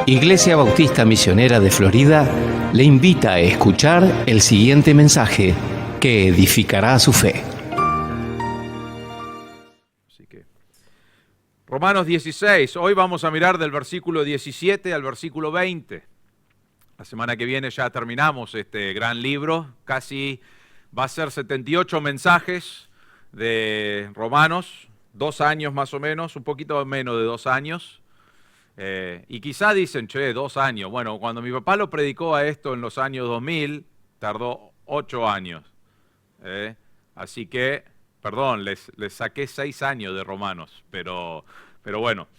Iglesia Bautista Misionera de Florida le invita a escuchar el siguiente mensaje que edificará su fe. Así que, Romanos 16, hoy vamos a mirar del versículo 17 al versículo 20. La semana que viene ya terminamos este gran libro, casi va a ser 78 mensajes de Romanos, 2 años más o menos, un poquito menos de 2 años. Y quizá dicen, 2 años. Bueno, cuando mi papá lo predicó a esto en los años 2000, tardó 8 años. Así que, perdón, les saqué 6 años de Romanos, pero bueno,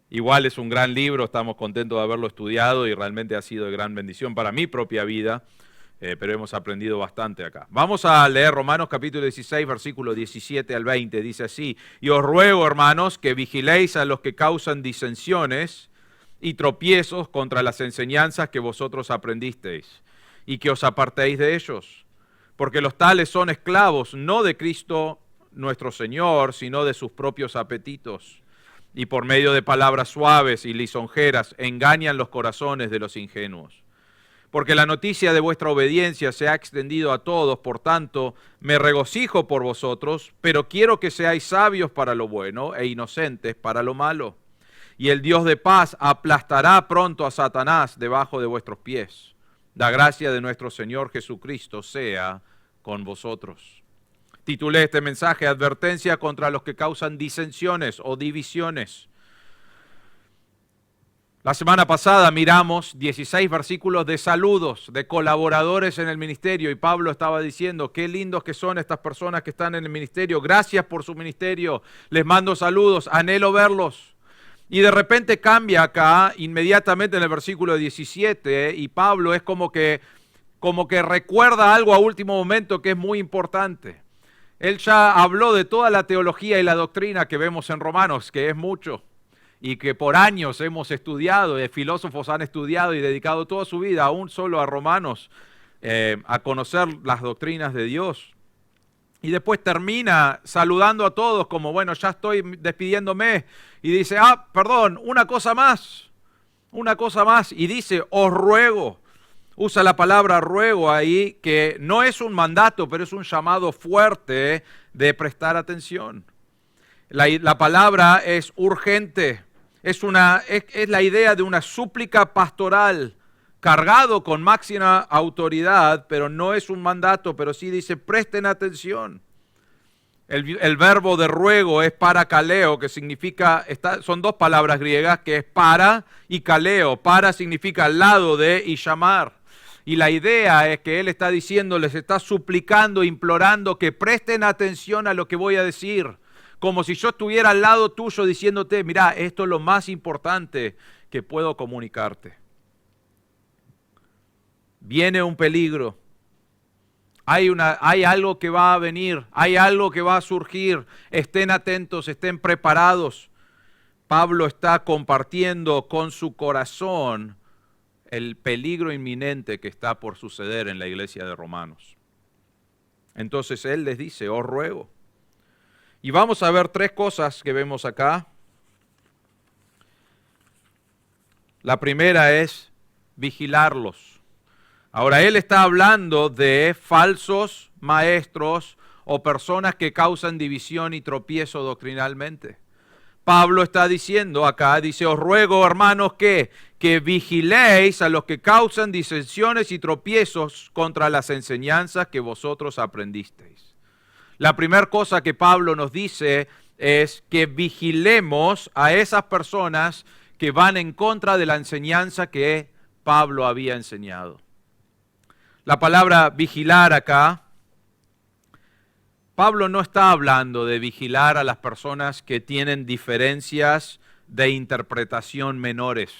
igual es un gran libro, estamos contentos de haberlo estudiado y realmente ha sido de gran bendición para mi propia vida. Pero hemos aprendido bastante acá. Vamos a leer Romanos capítulo 16, versículo 17 al 20. Dice así: y os ruego, hermanos, que vigiléis a los que causan disensiones y tropiezos contra las enseñanzas que vosotros aprendisteis, y que os apartéis de ellos. Porque los tales son esclavos, no de Cristo nuestro Señor, sino de sus propios apetitos. Y por medio de palabras suaves y lisonjeras engañan los corazones de los ingenuos. Porque la noticia de vuestra obediencia se ha extendido a todos, por tanto, me regocijo por vosotros, pero quiero que seáis sabios para lo bueno e inocentes para lo malo. Y el Dios de paz aplastará pronto a Satanás debajo de vuestros pies. La gracia de nuestro Señor Jesucristo sea con vosotros. Titulé este mensaje Advertencia contra los que causan disensiones o divisiones. La semana pasada miramos 16 versículos de saludos de colaboradores en el ministerio y Pablo estaba diciendo qué lindos que son estas personas que están en el ministerio, gracias por su ministerio, les mando saludos, anhelo verlos. Y de repente cambia acá inmediatamente en el versículo 17 y Pablo es como que recuerda algo a último momento que es muy importante. Él ya habló de toda la teología y la doctrina que vemos en Romanos, que es mucho, y que por años hemos estudiado, filósofos han estudiado y dedicado toda su vida aún solo a Romanos, a conocer las doctrinas de Dios. Y después termina saludando a todos como, bueno, ya estoy despidiéndome, y dice, perdón, una cosa más, y dice, os ruego. Usa la palabra ruego ahí, que no es un mandato, pero es un llamado fuerte de prestar atención. La palabra es urgente. Es la idea de una súplica pastoral cargado con máxima autoridad, pero no es un mandato, pero sí dice presten atención. El verbo de ruego es parakaleo, que significa, son 2 palabras griegas, que es para y kaleo. Para significa al lado de y llamar. Y la idea es que él está diciendo, les está suplicando, implorando que presten atención a lo que voy a decir. Como si yo estuviera al lado tuyo diciéndote, mirá, esto es lo más importante que puedo comunicarte. Viene un peligro, hay algo que va a venir, hay algo que va a surgir, estén atentos, estén preparados. Pablo está compartiendo con su corazón el peligro inminente que está por suceder en la iglesia de Romanos. Entonces él les dice, os ruego. Y vamos a ver 3 cosas que vemos acá. La primera es vigilarlos. Ahora, él está hablando de falsos maestros o personas que causan división y tropiezo doctrinalmente. Pablo está diciendo acá, dice, os ruego, hermanos, que vigiléis a los que causan disensiones y tropiezos contra las enseñanzas que vosotros aprendisteis. La primera cosa que Pablo nos dice es que vigilemos a esas personas que van en contra de la enseñanza que Pablo había enseñado. La palabra vigilar acá, Pablo no está hablando de vigilar a las personas que tienen diferencias de interpretación menores.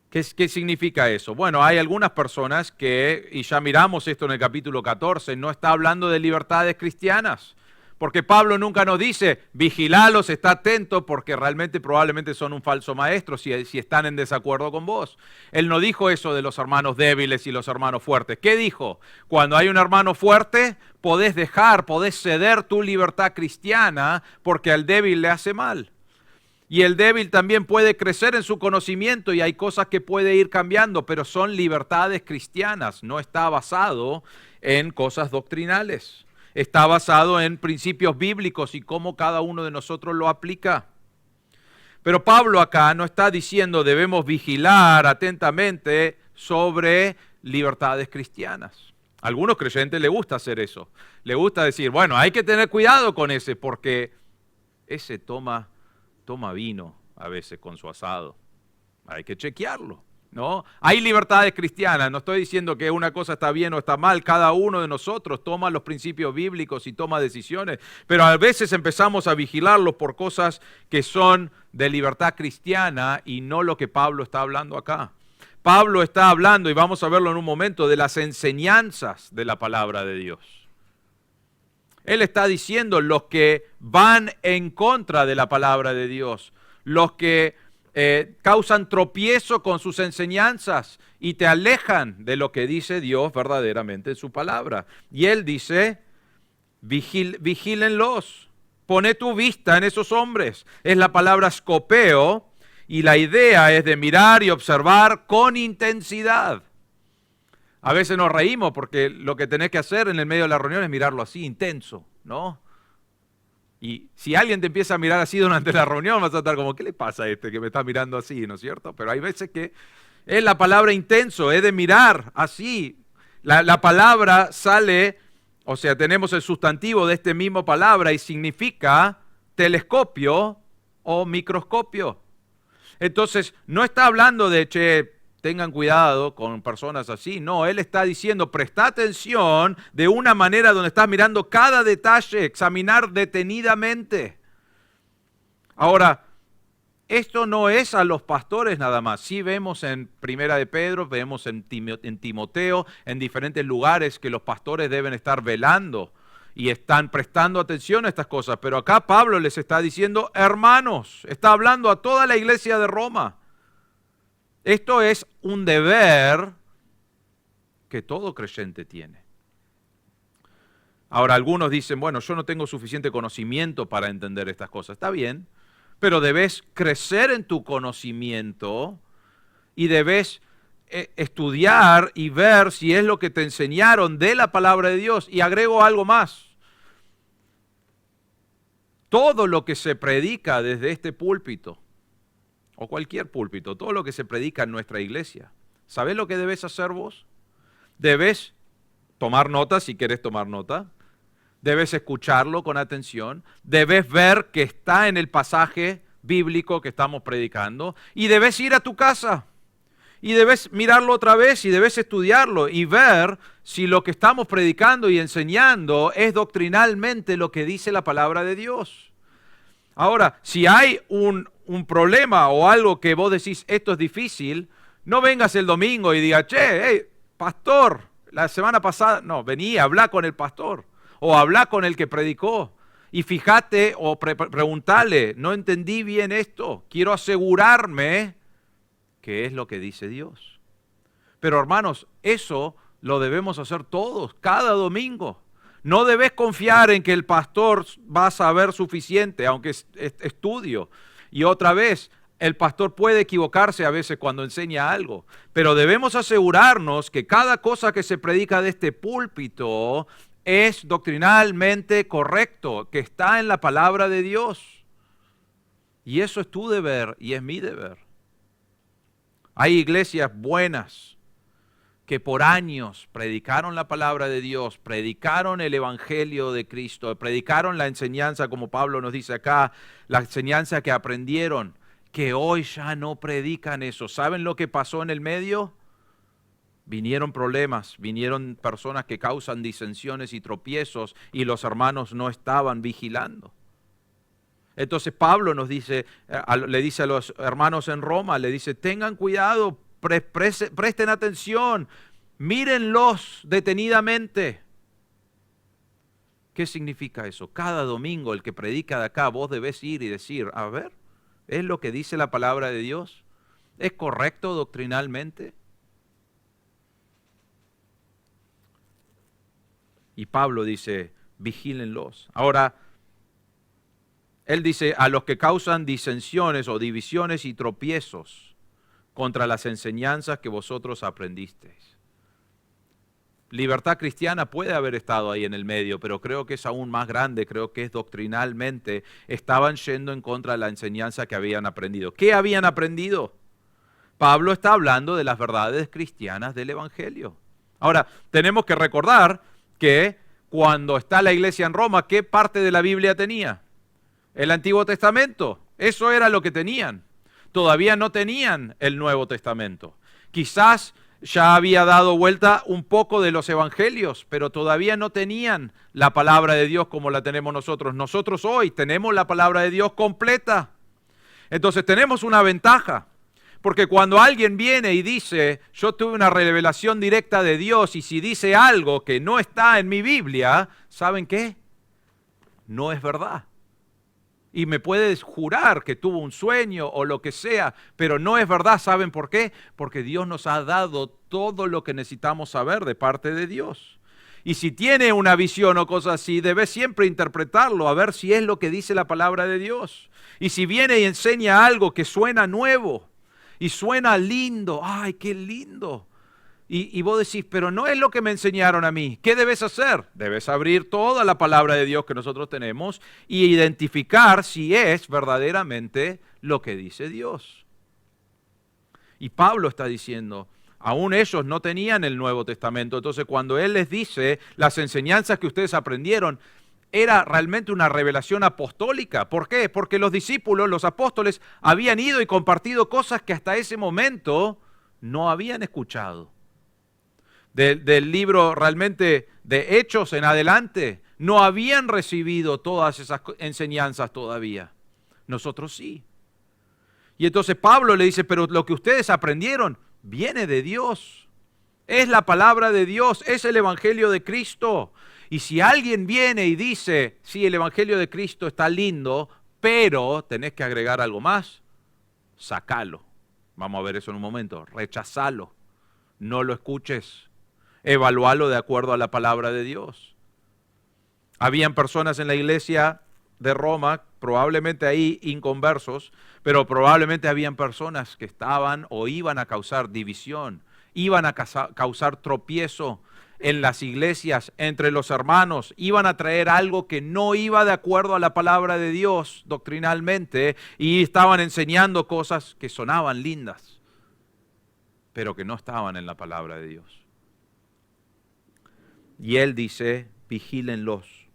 ¿Qué significa eso? Bueno, hay algunas personas que, y ya miramos esto en el capítulo 14, no está hablando de libertades cristianas, porque Pablo nunca nos dice, vigilalos, está atento, porque realmente probablemente son un falso maestro si están en desacuerdo con vos. Él no dijo eso de los hermanos débiles y los hermanos fuertes. ¿Qué dijo? Cuando hay un hermano fuerte, podés ceder tu libertad cristiana porque al débil le hace mal. Y el débil también puede crecer en su conocimiento y hay cosas que puede ir cambiando, pero son libertades cristianas, no está basado en cosas doctrinales. Está basado en principios bíblicos y cómo cada uno de nosotros lo aplica. Pero Pablo acá no está diciendo debemos vigilar atentamente sobre libertades cristianas. A algunos creyentes les gusta hacer eso. Les gusta decir, bueno, hay que tener cuidado con ese porque ese toma vino a veces con su asado. Hay que chequearlo, ¿no? Hay libertades cristianas. No estoy diciendo que una cosa está bien o está mal. Cada uno de nosotros toma los principios bíblicos y toma decisiones. Pero a veces empezamos a vigilarlos por cosas que son de libertad cristiana y no lo que Pablo está hablando acá. Pablo está hablando, y vamos a verlo en un momento, de las enseñanzas de la palabra de Dios. Él está diciendo los que van en contra de la palabra de Dios, los que causan tropiezo con sus enseñanzas y te alejan de lo que dice Dios verdaderamente en su palabra. Y él dice, vigílenlos, pone tu vista en esos hombres. Es la palabra scopeo y la idea es de mirar y observar con intensidad. A veces nos reímos porque lo que tenés que hacer en el medio de la reunión es mirarlo así, intenso, ¿no? Y si alguien te empieza a mirar así durante la reunión, vas a estar como, ¿qué le pasa a este que me está mirando así? ¿No es cierto? Pero hay veces que es la palabra intenso, es de mirar así. La palabra sale, o sea, tenemos el sustantivo de esta misma palabra y significa telescopio o microscopio. Entonces, no está hablando de, tengan cuidado con personas así. No, él está diciendo, presta atención de una manera donde estás mirando cada detalle, examinar detenidamente. Ahora, esto no es a los pastores nada más. Sí vemos en Primera de Pedro, vemos en Timoteo, en diferentes lugares que los pastores deben estar velando y están prestando atención a estas cosas. Pero acá Pablo les está diciendo, hermanos, está hablando a toda la iglesia de Roma. Esto es un deber que todo creyente tiene. Ahora, algunos dicen, bueno, yo no tengo suficiente conocimiento para entender estas cosas. Está bien, pero debes crecer en tu conocimiento y debes estudiar y ver si es lo que te enseñaron de la palabra de Dios. Y agrego algo más. Todo lo que se predica desde este púlpito, o cualquier púlpito, todo lo que se predica en nuestra iglesia, ¿sabés lo que debes hacer vos? Debes tomar nota si quieres tomar nota, debes escucharlo con atención, debes ver que está en el pasaje bíblico que estamos predicando y debes ir a tu casa y debes mirarlo otra vez y debes estudiarlo y ver si lo que estamos predicando y enseñando es doctrinalmente lo que dice la palabra de Dios. Ahora, si hay un problema o algo que vos decís, esto es difícil, no vengas el domingo y digas, hey, pastor, la semana pasada, no, vení, habla con el pastor o habla con el que predicó y fíjate o preguntale, no entendí bien esto, quiero asegurarme que es lo que dice Dios. Pero hermanos, eso lo debemos hacer todos, cada domingo. No debes confiar en que el pastor va a saber suficiente, aunque estudio. Y otra vez, el pastor puede equivocarse a veces cuando enseña algo, pero debemos asegurarnos que cada cosa que se predica de este púlpito es doctrinalmente correcto, que está en la palabra de Dios. Y eso es tu deber y es mi deber. Hay iglesias buenas que por años predicaron la palabra de Dios, predicaron el evangelio de Cristo, predicaron la enseñanza, como Pablo nos dice acá, la enseñanza que aprendieron, que hoy ya no predican eso. ¿Saben lo que pasó en el medio? Vinieron problemas, vinieron personas que causan disensiones y tropiezos y los hermanos no estaban vigilando. Entonces Pablo nos dice, le dice a los hermanos en Roma, le dice, tengan cuidado, presten atención, mírenlos detenidamente. ¿Qué significa eso? Cada domingo el que predica de acá, vos debés ir y decir, a ver, ¿es lo que dice la palabra de Dios? ¿Es correcto doctrinalmente? Y Pablo dice, vigílenlos. Ahora, Él dice, a los que causan disensiones o divisiones y tropiezos contra las enseñanzas que vosotros aprendisteis. Libertad Cristiana puede haber estado ahí en el medio, pero creo que es aún más grande, creo que es doctrinalmente, estaban yendo en contra de la enseñanza que habían aprendido. ¿Qué habían aprendido? Pablo está hablando de las verdades cristianas del Evangelio. Ahora, tenemos que recordar que cuando está la iglesia en Roma, ¿qué parte de la Biblia tenía? El Antiguo Testamento. Eso era lo que tenían. Todavía no tenían el Nuevo Testamento. Quizás ya había dado vuelta un poco de los evangelios, pero todavía no tenían la palabra de Dios como la tenemos nosotros. Nosotros hoy tenemos la palabra de Dios completa. Entonces tenemos una ventaja, porque cuando alguien viene y dice, yo tuve una revelación directa de Dios, y si dice algo que no está en mi Biblia, ¿saben qué? No es verdad. Y me puedes jurar que tuvo un sueño o lo que sea, pero no es verdad. ¿Saben por qué? Porque Dios nos ha dado todo lo que necesitamos saber de parte de Dios. Y si tiene una visión o cosas así, debes siempre interpretarlo, a ver si es lo que dice la palabra de Dios. Y si viene y enseña algo que suena nuevo y suena lindo, ¡ay, qué lindo! Y vos decís, pero no es lo que me enseñaron a mí. ¿Qué debes hacer? Debes abrir toda la palabra de Dios que nosotros tenemos y identificar si es verdaderamente lo que dice Dios. Y Pablo está diciendo, aún ellos no tenían el Nuevo Testamento. Entonces cuando él les dice, las enseñanzas que ustedes aprendieron, era realmente una revelación apostólica. ¿Por qué? Porque los discípulos, los apóstoles, habían ido y compartido cosas que hasta ese momento no habían escuchado. Del libro realmente de Hechos en adelante, no habían recibido todas esas enseñanzas todavía. Nosotros sí. Y entonces Pablo le dice, pero lo que ustedes aprendieron viene de Dios. Es la palabra de Dios, es el Evangelio de Cristo. Y si alguien viene y dice, sí, el Evangelio de Cristo está lindo, pero tenés que agregar algo más, sacalo. Vamos a ver eso en un momento. Rechazalo. No lo escuches. Evaluarlo de acuerdo a la palabra de Dios. Habían personas en la iglesia de Roma, probablemente ahí inconversos, pero probablemente habían personas que estaban o iban a causar división, iban a causar tropiezo en las iglesias, entre los hermanos, iban a traer algo que no iba de acuerdo a la palabra de Dios doctrinalmente y estaban enseñando cosas que sonaban lindas, pero que no estaban en la palabra de Dios. Y él dice, vigílenlos,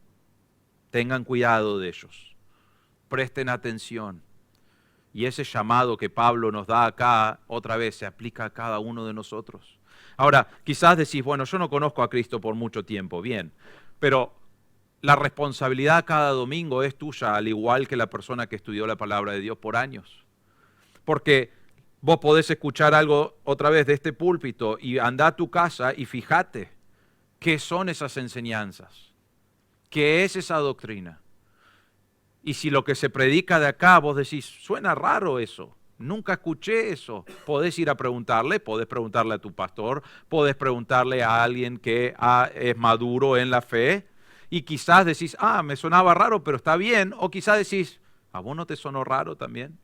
tengan cuidado de ellos, presten atención. Y ese llamado que Pablo nos da acá, otra vez, se aplica a cada uno de nosotros. Ahora, quizás decís, bueno, yo no conozco a Cristo por mucho tiempo, bien, pero la responsabilidad cada domingo es tuya, al igual que la persona que estudió la palabra de Dios por años. Porque vos podés escuchar algo otra vez de este púlpito y andá a tu casa y fíjate. ¿Qué son esas enseñanzas? ¿Qué es esa doctrina? Y si lo que se predica de acá, vos decís, suena raro eso, nunca escuché eso, podés ir a preguntarle, podés preguntarle a tu pastor, podés preguntarle a alguien que es maduro en la fe, y quizás decís, me sonaba raro, pero está bien, o quizás decís, ¿a vos no te sonó raro también?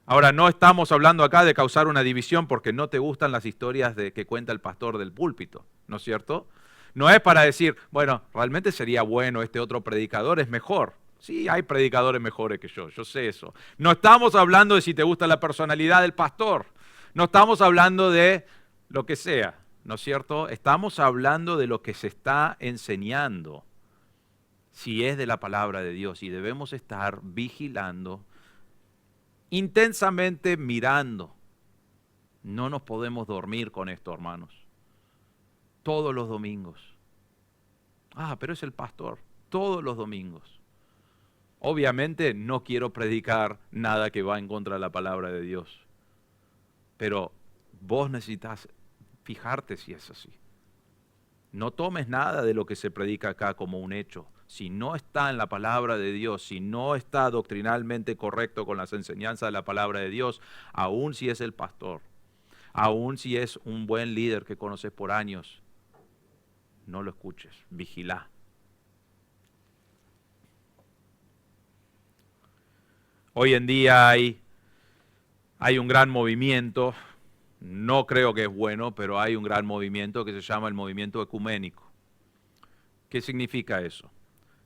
Ahora, no estamos hablando acá de causar una división porque no te gustan las historias que cuenta el pastor del púlpito, ¿no es cierto? No es para decir, bueno, realmente sería bueno, este otro predicador es mejor. Sí, hay predicadores mejores que yo sé eso. No estamos hablando de si te gusta la personalidad del pastor, no estamos hablando de lo que sea, ¿no es cierto? Estamos hablando de lo que se está enseñando, si es de la palabra de Dios, y debemos estar vigilando, intensamente mirando. No nos podemos dormir con esto, hermanos. Todos los domingos. Pero es el pastor. Todos los domingos. Obviamente no quiero predicar nada que va en contra de la palabra de Dios. Pero vos necesitas fijarte si es así. No tomes nada de lo que se predica acá como un hecho. Si no está en la palabra de Dios, si no está doctrinalmente correcto con las enseñanzas de la palabra de Dios, aun si es el pastor, aun si es un buen líder que conoces por años, no lo escuches, vigilá. Hoy en día hay un gran movimiento, no creo que es bueno, pero hay un gran movimiento que se llama el movimiento ecuménico. ¿Qué significa eso?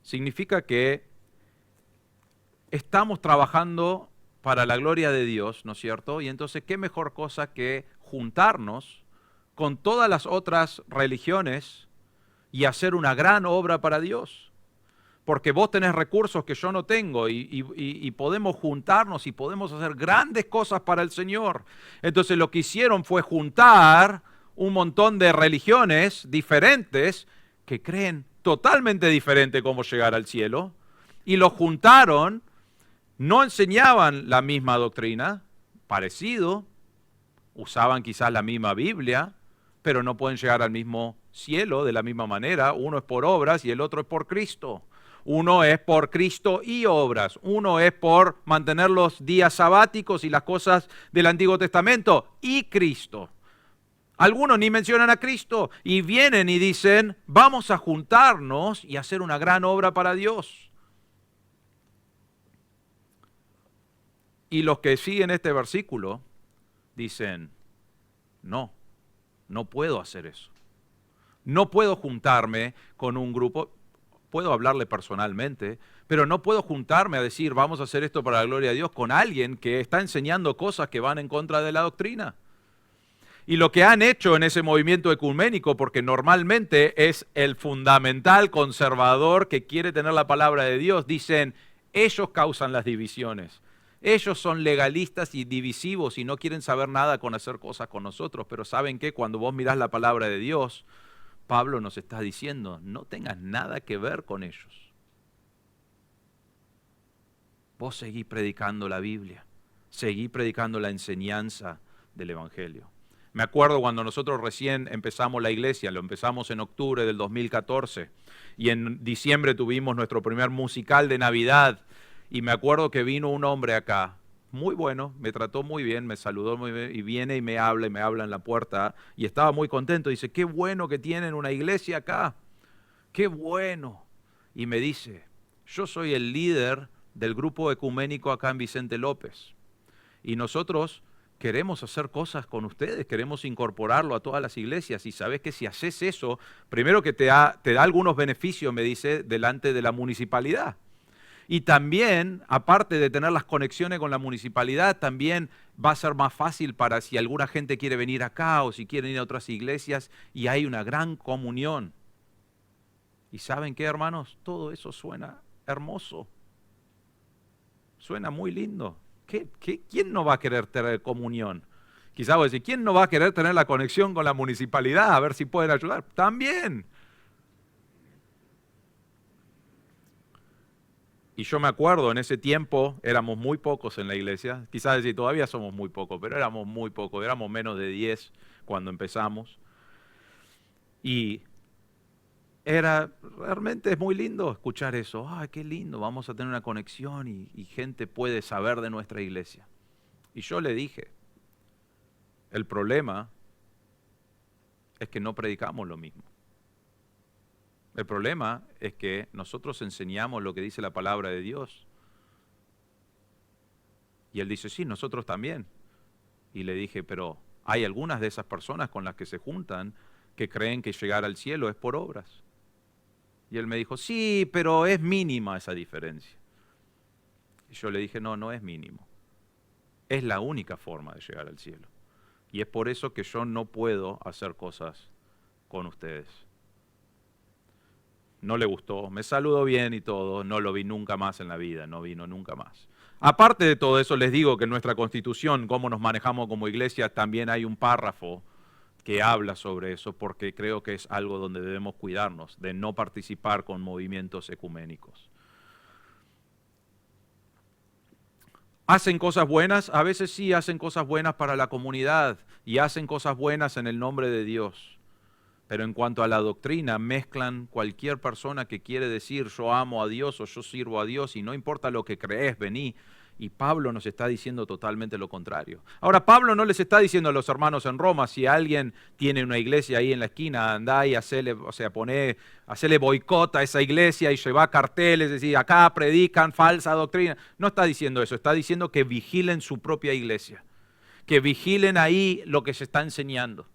Significa que estamos trabajando para la gloria de Dios, ¿no es cierto? Y entonces, ¿qué mejor cosa que juntarnos con todas las otras religiones y hacer una gran obra para Dios? Porque vos tenés recursos que yo no tengo y podemos juntarnos y podemos hacer grandes cosas para el Señor. Entonces lo que hicieron fue juntar un montón de religiones diferentes que creen totalmente diferente cómo llegar al cielo, y los juntaron, no enseñaban la misma doctrina, parecido, usaban quizás la misma Biblia, pero no pueden llegar al mismo cielo de la misma manera. Uno es por obras y el otro es por Cristo. Uno es por Cristo y obras. Uno es por mantener los días sabáticos y las cosas del Antiguo Testamento y Cristo. Algunos ni mencionan a Cristo y vienen y dicen, vamos a juntarnos y hacer una gran obra para Dios. Y los que siguen este versículo dicen, no puedo hacer eso. No puedo juntarme con un grupo, puedo hablarle personalmente, pero no puedo juntarme a decir, vamos a hacer esto para la gloria de Dios con alguien que está enseñando cosas que van en contra de la doctrina. Y lo que han hecho en ese movimiento ecuménico, porque normalmente es el fundamental conservador que quiere tener la palabra de Dios, dicen, ellos causan las divisiones. Ellos son legalistas y divisivos y no quieren saber nada con hacer cosas con nosotros, pero ¿saben qué? Cuando vos mirás la palabra de Dios, Pablo nos está diciendo, no tengas nada que ver con ellos. Vos seguí predicando la Biblia, seguí predicando la enseñanza del Evangelio. Me acuerdo cuando nosotros recién empezamos la iglesia, lo empezamos en octubre del 2014 y en diciembre tuvimos nuestro primer musical de Navidad y me acuerdo que vino un hombre acá, muy bueno, me trató muy bien, me saludó muy bien y viene y me habla en la puerta y estaba muy contento, dice, qué bueno que tienen una iglesia acá, qué bueno. Y me dice, yo soy el líder del grupo ecuménico acá en Vicente López y nosotros queremos hacer cosas con ustedes, queremos incorporarlo a todas las iglesias y sabes que si haces eso, primero que te da algunos beneficios, me dice, delante de la municipalidad. Y también, aparte de tener las conexiones con la municipalidad, también va a ser más fácil para si alguna gente quiere venir acá o si quieren ir a otras iglesias y hay una gran comunión. ¿Y saben qué, hermanos? Todo eso suena hermoso, suena muy lindo. ¿Quién no va a querer tener comunión? Quizás vos decís, ¿quién no va a querer tener la conexión con la municipalidad a ver si pueden ayudar? También. Y yo me acuerdo, en ese tiempo éramos muy pocos en la iglesia. Quizás decir, todavía somos muy pocos, pero éramos muy pocos. Éramos menos de 10 cuando empezamos. Y realmente es muy lindo escuchar eso. ¡Ay, qué lindo! Vamos a tener una conexión y gente puede saber de nuestra iglesia. Y yo le dije, el problema es que no predicamos lo mismo. El problema es que nosotros enseñamos lo que dice la palabra de Dios. Y él dice, sí, nosotros también. Y le dije, pero hay algunas de esas personas con las que se juntan que creen que llegar al cielo es por obras. Y él me dijo, sí, pero es mínima esa diferencia. Y yo le dije, no es mínimo. Es la única forma de llegar al cielo. Y es por eso que yo no puedo hacer cosas con ustedes. No le gustó, me saludó bien y todo, no lo vi nunca más en la vida, no vino nunca más. Aparte de todo eso, les digo que en nuestra Constitución, cómo nos manejamos como iglesia, también hay un párrafo que habla sobre eso, porque creo que es algo donde debemos cuidarnos, de no participar con movimientos ecuménicos. ¿Hacen cosas buenas? A veces sí hacen cosas buenas para la comunidad y hacen cosas buenas en el nombre de Dios. Pero en cuanto a la doctrina, mezclan cualquier persona que quiere decir yo amo a Dios o yo sirvo a Dios y no importa lo que crees, vení. Y Pablo nos está diciendo totalmente lo contrario. Ahora, Pablo no les está diciendo a los hermanos en Roma, si alguien tiene una iglesia ahí en la esquina, andá y hacele boicot a esa iglesia y lleva carteles, decir, acá predican falsa doctrina. No está diciendo eso, está diciendo que vigilen su propia iglesia, que vigilen ahí lo que se está enseñando.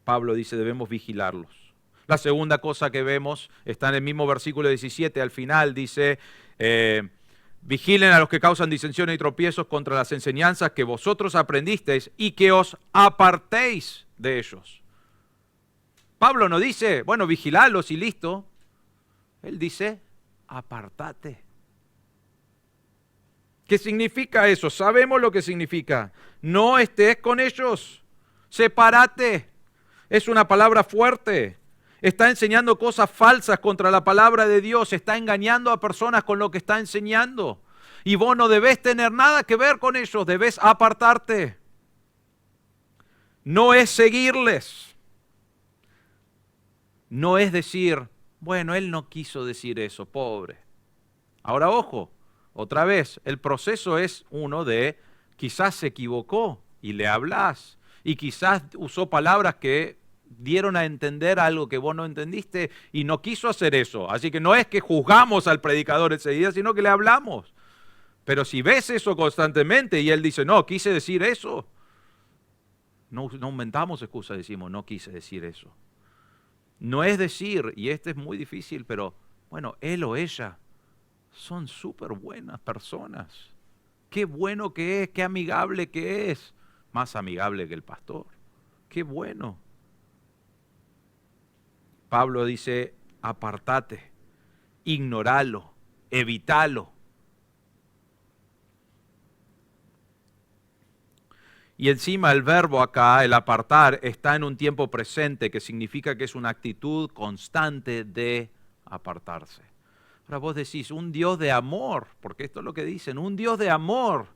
Pablo dice, debemos vigilarlos. La segunda cosa que vemos está en el mismo versículo 17, al final dice, vigilen a los que causan disensiones y tropiezos contra las enseñanzas que vosotros aprendisteis y que os apartéis de ellos. Pablo no dice, bueno, vigilalos y listo. Él dice, apartate. ¿Qué significa eso? Sabemos lo que significa. No estés con ellos. Sepárate. Es una palabra fuerte. Está enseñando cosas falsas contra la palabra de Dios. Está engañando a personas con lo que está enseñando. Y vos no debés tener nada que ver con ellos. Debés apartarte. No es seguirles. No es decir, bueno, él no quiso decir eso, pobre. Ahora, ojo, otra vez, el proceso es uno de quizás se equivocó y le hablas. Y quizás usó palabras que dieron a entender algo que vos no entendiste y no quiso hacer eso. Así que no es que juzgamos al predicador enseguida, sino que le hablamos. Pero si ves eso constantemente y él dice, no, quise decir eso, no inventamos excusas, decimos, no quise decir eso. No es decir, y este es muy difícil, pero bueno, él o ella son súper buenas personas. Qué bueno que es, qué amigable que es. Más amigable que el pastor. Qué bueno. Pablo dice, apartate, ignoralo, evitalo. Y encima el verbo acá, el apartar, está en un tiempo presente, que significa que es una actitud constante de apartarse. Ahora vos decís, un Dios de amor, porque esto es lo que dicen, un Dios de amor,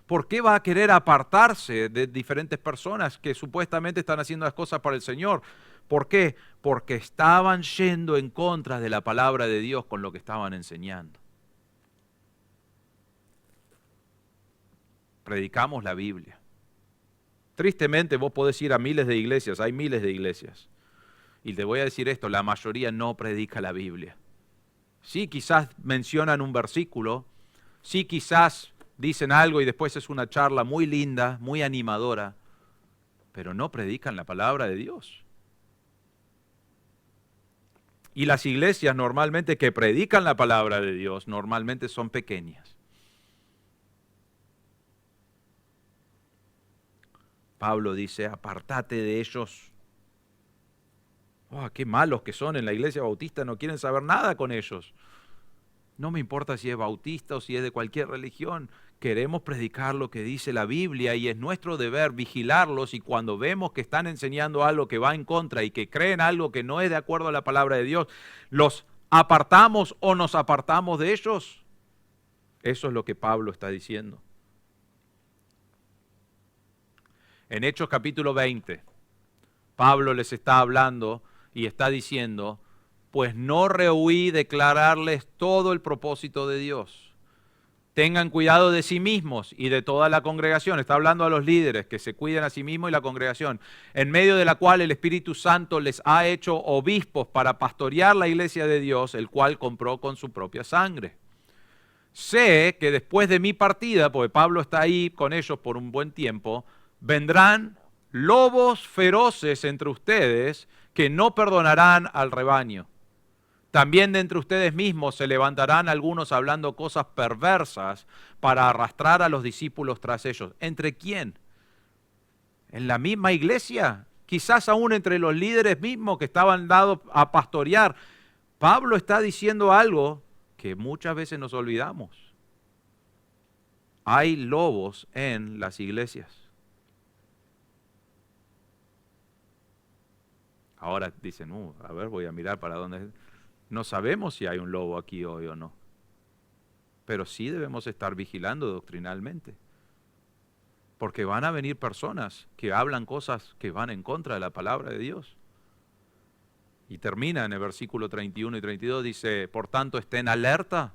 ¿por qué va a querer apartarse de diferentes personas que supuestamente están haciendo las cosas para el Señor? ¿Por qué? Porque estaban yendo en contra de la palabra de Dios con lo que estaban enseñando. Predicamos la Biblia. Tristemente vos podés ir a miles de iglesias, hay miles de iglesias. Y te voy a decir esto, la mayoría no predica la Biblia. Sí, quizás mencionan un versículo, sí, quizás dicen algo y después es una charla muy linda, muy animadora, pero no predican la palabra de Dios. Y las iglesias normalmente que predican la palabra de Dios normalmente son pequeñas. Pablo dice, apartate de ellos. Oh, qué malos que son en la iglesia bautista, no quieren saber nada con ellos. No me importa si es bautista o si es de cualquier religión. Queremos predicar lo que dice la Biblia y es nuestro deber vigilarlos, y cuando vemos que están enseñando algo que va en contra y que creen algo que no es de acuerdo a la palabra de Dios, ¿los apartamos o nos apartamos de ellos? Eso es lo que Pablo está diciendo. En Hechos capítulo 20, Pablo les está hablando y está diciendo, pues no rehuí declararles todo el propósito de Dios. Tengan cuidado de sí mismos y de toda la congregación. Está hablando a los líderes, que se cuiden a sí mismos y la congregación, en medio de la cual el Espíritu Santo les ha hecho obispos para pastorear la iglesia de Dios, el cual compró con su propia sangre. Sé que después de mi partida, porque Pablo está ahí con ellos por un buen tiempo, vendrán lobos feroces entre ustedes que no perdonarán al rebaño. También de entre ustedes mismos se levantarán algunos hablando cosas perversas para arrastrar a los discípulos tras ellos. ¿Entre quién? ¿En la misma iglesia? Quizás aún entre los líderes mismos que estaban dados a pastorear. Pablo está diciendo algo que muchas veces nos olvidamos. Hay lobos en las iglesias. Ahora dicen, a ver, voy a mirar para dónde. No sabemos si hay un lobo aquí hoy o no. Pero sí debemos estar vigilando doctrinalmente. Porque van a venir personas que hablan cosas que van en contra de la palabra de Dios. Y termina en el versículo 31 y 32, dice, por tanto estén alerta,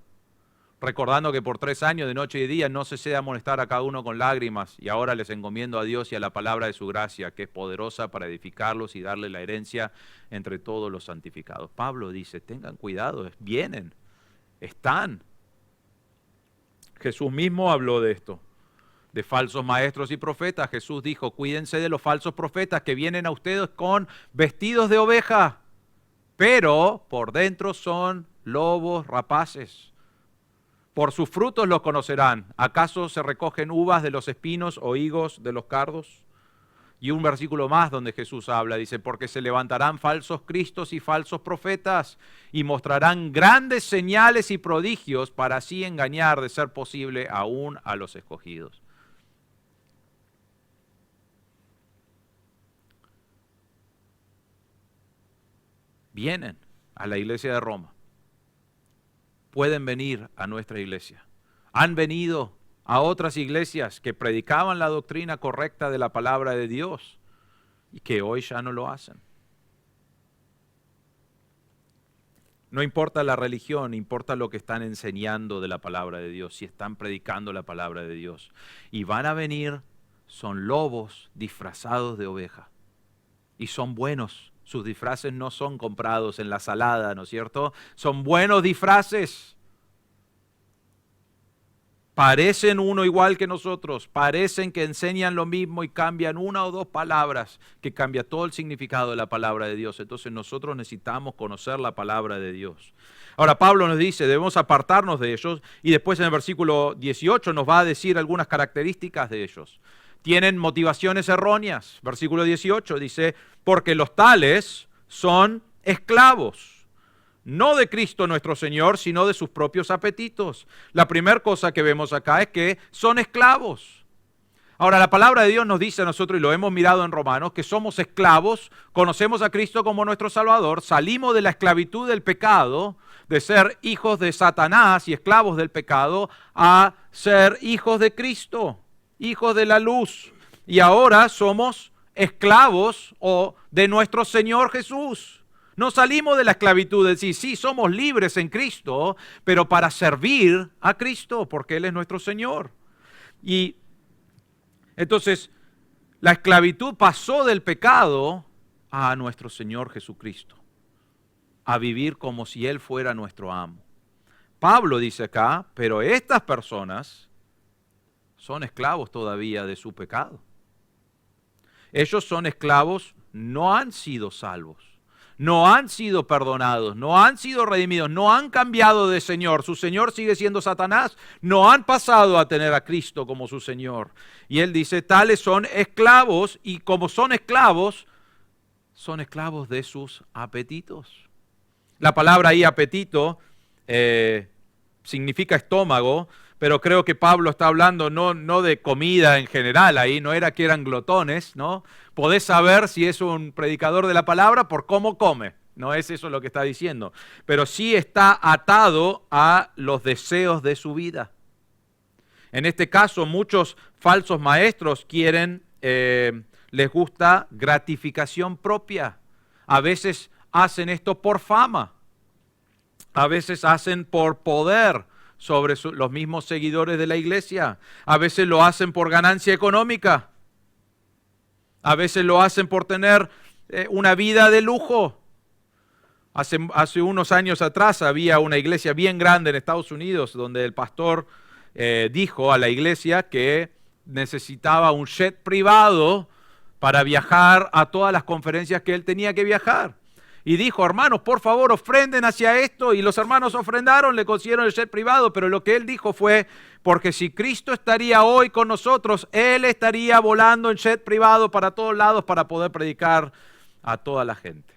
recordando que por 3 años de noche y día no cesé de amonestar a cada uno con lágrimas, y ahora les encomiendo a Dios y a la palabra de su gracia, que es poderosa para edificarlos y darle la herencia entre todos los santificados. Pablo dice, tengan cuidado, vienen, están. Jesús mismo habló de esto, de falsos maestros y profetas. Jesús dijo, cuídense de los falsos profetas que vienen a ustedes con vestidos de oveja, pero por dentro son lobos rapaces. Por sus frutos los conocerán. ¿Acaso se recogen uvas de los espinos o higos de los cardos? Y un versículo más donde Jesús habla, dice, porque se levantarán falsos cristos y falsos profetas y mostrarán grandes señales y prodigios para así engañar, de ser posible, aún a los escogidos. Vienen a la iglesia de Roma. Pueden venir a nuestra iglesia. Han venido a otras iglesias que predicaban la doctrina correcta de la palabra de Dios y que hoy ya no lo hacen. No importa la religión, importa lo que están enseñando de la palabra de Dios, si están predicando la palabra de Dios. Y van a venir, son lobos disfrazados de oveja. Y son buenos. Sus disfraces no son comprados en la salada, ¿no es cierto? Son buenos disfraces. Parecen uno igual que nosotros, parecen que enseñan lo mismo y cambian una o dos palabras, que cambia todo el significado de la palabra de Dios. Entonces nosotros necesitamos conocer la palabra de Dios. Ahora Pablo nos dice, debemos apartarnos de ellos, y después en el versículo 18 nos va a decir algunas características de ellos. Tienen motivaciones erróneas. Versículo 18 dice, porque los tales son esclavos, no de Cristo nuestro Señor, sino de sus propios apetitos. La primera cosa que vemos acá es que son esclavos. Ahora, la palabra de Dios nos dice a nosotros, y lo hemos mirado en Romanos, que somos esclavos, conocemos a Cristo como nuestro Salvador, salimos de la esclavitud del pecado, de ser hijos de Satanás y esclavos del pecado, a ser hijos de Cristo, hijos de la luz. Y ahora somos esclavos de nuestro Señor Jesús. No salimos de la esclavitud de decir, sí, somos libres en Cristo, pero para servir a Cristo, porque Él es nuestro Señor. Y entonces, la esclavitud pasó del pecado a nuestro Señor Jesucristo, a vivir como si Él fuera nuestro amo. Pablo dice acá, pero estas personas son esclavos todavía de su pecado. Ellos son esclavos, no han sido salvos, no han sido perdonados, no han sido redimidos, no han cambiado de Señor. Su Señor sigue siendo Satanás, no han pasado a tener a Cristo como su Señor. Y él dice, tales son esclavos, y como son esclavos de sus apetitos. La palabra ahí apetito significa estómago, pero creo que Pablo está hablando no de comida en general ahí, no era que eran glotones, ¿no? Podés saber si es un predicador de la palabra por cómo come, no es eso lo que está diciendo, pero sí está atado a los deseos de su vida. En este caso, muchos falsos maestros les gusta gratificación propia. A veces hacen esto por fama, a veces hacen por poder sobre los mismos seguidores de la iglesia. A veces lo hacen por ganancia económica. A veces lo hacen por tener una vida de lujo. Hace unos años atrás había una iglesia bien grande en Estados Unidos donde el pastor dijo a la iglesia que necesitaba un jet privado para viajar a todas las conferencias que él tenía que viajar. Y dijo, hermanos, por favor, ofrenden hacia esto. Y los hermanos ofrendaron, le consiguieron el jet privado. Pero lo que él dijo fue, porque si Cristo estaría hoy con nosotros, Él estaría volando en jet privado para todos lados para poder predicar a toda la gente.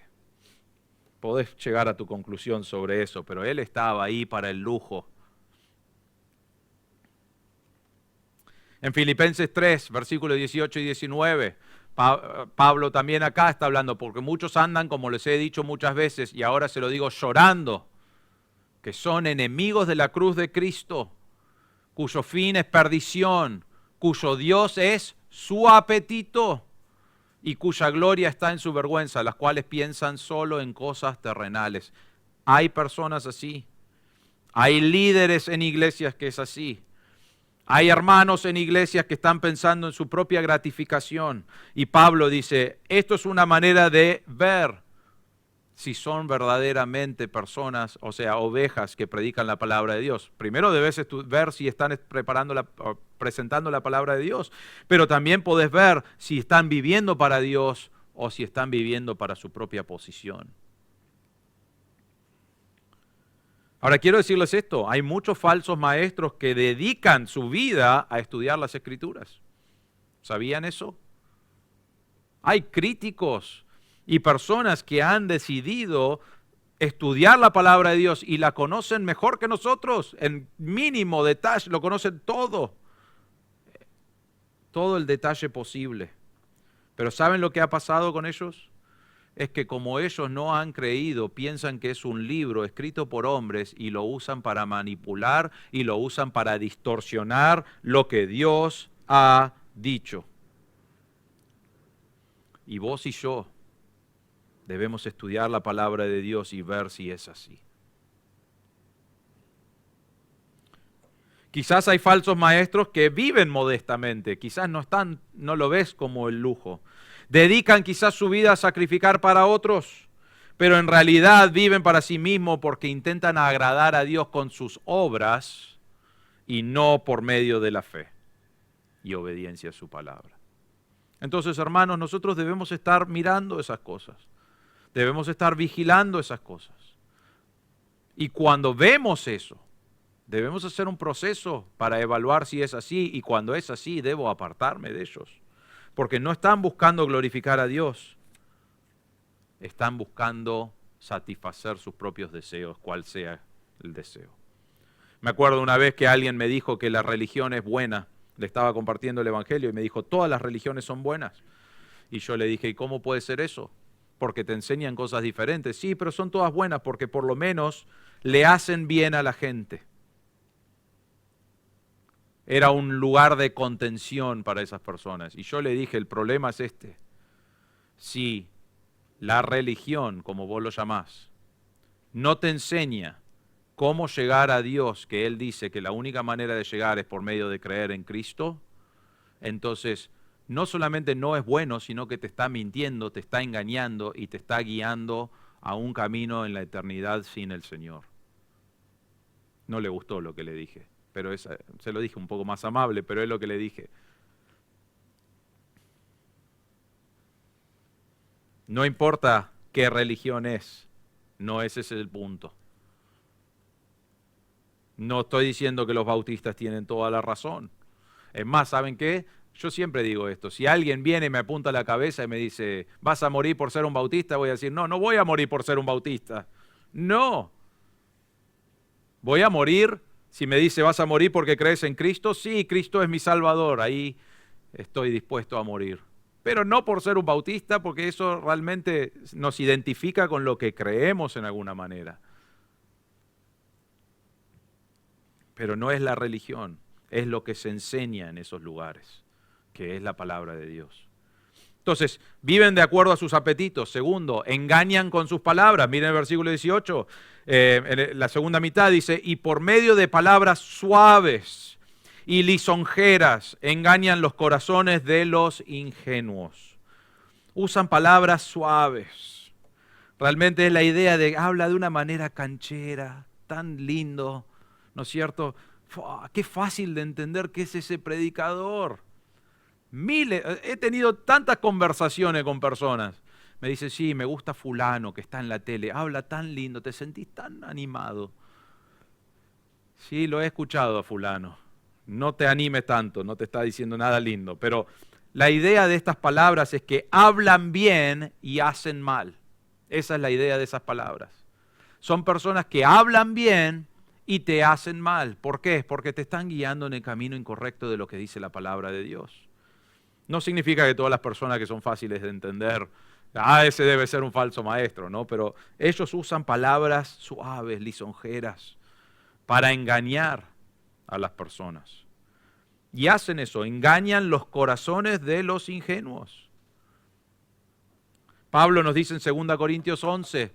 Podés llegar a tu conclusión sobre eso, pero Él estaba ahí para el lujo. En Filipenses 3, versículos 18 y 19, Pablo también acá está hablando, porque muchos andan, como les he dicho muchas veces, y ahora se lo digo llorando, que son enemigos de la cruz de Cristo, cuyo fin es perdición, cuyo Dios es su apetito y cuya gloria está en su vergüenza, las cuales piensan solo en cosas terrenales. Hay personas así. Hay líderes en iglesias que es así. Hay hermanos en iglesias que están pensando en su propia gratificación. Y Pablo dice, esto es una manera de ver si son verdaderamente personas, o sea, ovejas que predican la palabra de Dios. Primero debes ver si están presentando la palabra de Dios, pero también podés ver si están viviendo para Dios o si están viviendo para su propia posición. Ahora quiero decirles esto, hay muchos falsos maestros que dedican su vida a estudiar las Escrituras. ¿Sabían eso? Hay críticos y personas que han decidido estudiar la palabra de Dios y la conocen mejor que nosotros, en mínimo detalle, lo conocen todo el detalle posible. Pero ¿saben lo que ha pasado con ellos? Es que como ellos no han creído, piensan que es un libro escrito por hombres y lo usan para manipular y lo usan para distorsionar lo que Dios ha dicho. Y vos y yo debemos estudiar la palabra de Dios y ver si es así. Quizás hay falsos maestros que viven modestamente, quizás no lo ves como el lujo. Dedican quizás su vida a sacrificar para otros, pero en realidad viven para sí mismos porque intentan agradar a Dios con sus obras y no por medio de la fe y obediencia a su palabra. Entonces, hermanos, nosotros debemos estar mirando esas cosas, debemos estar vigilando esas cosas. Y cuando vemos eso, debemos hacer un proceso para evaluar si es así, y cuando es así, debo apartarme de ellos. Porque no están buscando glorificar a Dios, están buscando satisfacer sus propios deseos, cual sea el deseo. Me acuerdo una vez que alguien me dijo que la religión es buena, le estaba compartiendo el evangelio y me dijo, todas las religiones son buenas. Y yo le dije, ¿y cómo puede ser eso? Porque te enseñan cosas diferentes. Sí, pero son todas buenas porque por lo menos le hacen bien a la gente. Era un lugar de contención para esas personas. Y yo le dije, el problema es este. Si la religión, como vos lo llamás, no te enseña cómo llegar a Dios, que Él dice que la única manera de llegar es por medio de creer en Cristo, entonces no solamente no es bueno, sino que te está mintiendo, te está engañando y te está guiando a un camino en la eternidad sin el Señor. No le gustó lo que le dije. Pero se lo dije un poco más amable, pero es lo que le dije. No importa qué religión es, no ese es el punto. No estoy diciendo que los bautistas tienen toda la razón. Es más, ¿saben qué? Yo siempre digo esto, si alguien viene y me apunta la cabeza y me dice, ¿vas a morir por ser un bautista? Voy a decir, no, no voy a morir por ser un bautista. No. Voy a morir. Si me dice, ¿vas a morir porque crees en Cristo? Sí, Cristo es mi Salvador, ahí estoy dispuesto a morir. Pero no por ser un bautista, porque eso realmente nos identifica con lo que creemos en alguna manera. Pero no es la religión, es lo que se enseña en esos lugares, que es la palabra de Dios. Entonces, viven de acuerdo a sus apetitos. Segundo, engañan con sus palabras. Miren el versículo 18, en la segunda mitad dice, y por medio de palabras suaves y lisonjeras engañan los corazones de los ingenuos. Usan palabras suaves. Realmente es la idea de, habla de una manera canchera, tan lindo, ¿no es cierto? Qué fácil de entender que es ese predicador. He tenido tantas conversaciones con personas. Me dice, sí, me gusta fulano que está en la tele, habla tan lindo, te sentís tan animado. Sí, lo he escuchado a fulano. No te animes tanto, no te está diciendo nada lindo. Pero la idea de estas palabras es que hablan bien y hacen mal. Esa es la idea de esas palabras. Son personas que hablan bien y te hacen mal. ¿Por qué? Porque te están guiando en el camino incorrecto de lo que dice la palabra de Dios. No significa que todas las personas que son fáciles de entender, ese debe ser un falso maestro, ¿no? Pero ellos usan palabras suaves, lisonjeras, para engañar a las personas. Y hacen eso, engañan los corazones de los ingenuos. Pablo nos dice en 2 Corintios 11,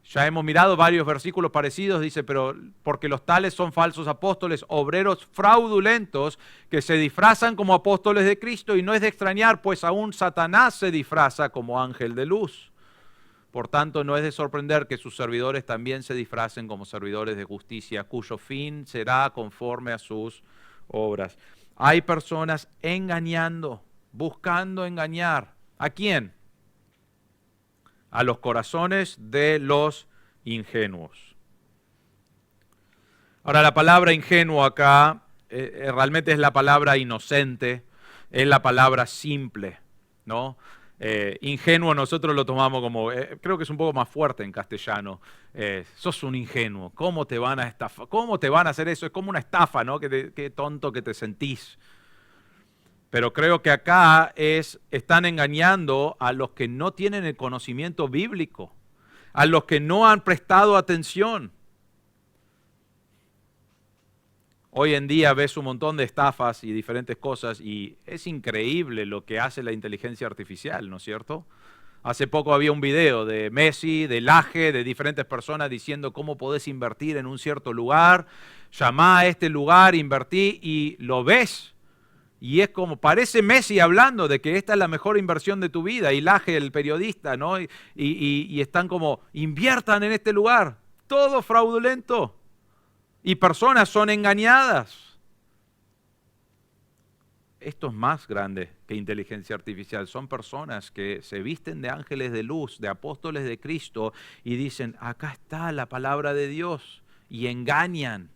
Ya hemos mirado varios versículos parecidos, dice, pero porque los tales son falsos apóstoles, obreros fraudulentos, que se disfrazan como apóstoles de Cristo, y no es de extrañar, pues aún Satanás se disfraza como ángel de luz. Por tanto, no es de sorprender que sus servidores también se disfracen como servidores de justicia, cuyo fin será conforme a sus obras. Hay personas engañando, buscando engañar. ¿A quién? A los corazones de los ingenuos. Ahora, la palabra ingenuo acá realmente es la palabra inocente, es la palabra simple, ¿no? Ingenuo nosotros lo tomamos como, creo que es un poco más fuerte en castellano. Sos un ingenuo, ¿cómo te van a estafar? ¿Cómo te van a hacer eso? Es como una estafa, ¿no? Qué tonto que te sentís. Pero creo que acá están engañando a los que no tienen el conocimiento bíblico, a los que no han prestado atención. Hoy en día ves un montón de estafas y diferentes cosas y es increíble lo que hace la inteligencia artificial, ¿no es cierto? Hace poco había un video de Messi, de Laje, de diferentes personas diciendo cómo podés invertir en un cierto lugar, llamá a este lugar, invertí y lo ves. Y es como, parece Messi hablando de que esta es la mejor inversión de tu vida, y Laje, el periodista, ¿no? Y están como, inviertan en este lugar, todo fraudulento. Y personas son engañadas. Esto es más grande que inteligencia artificial. Son personas que se visten de ángeles de luz, de apóstoles de Cristo, y dicen, acá está la palabra de Dios, y engañan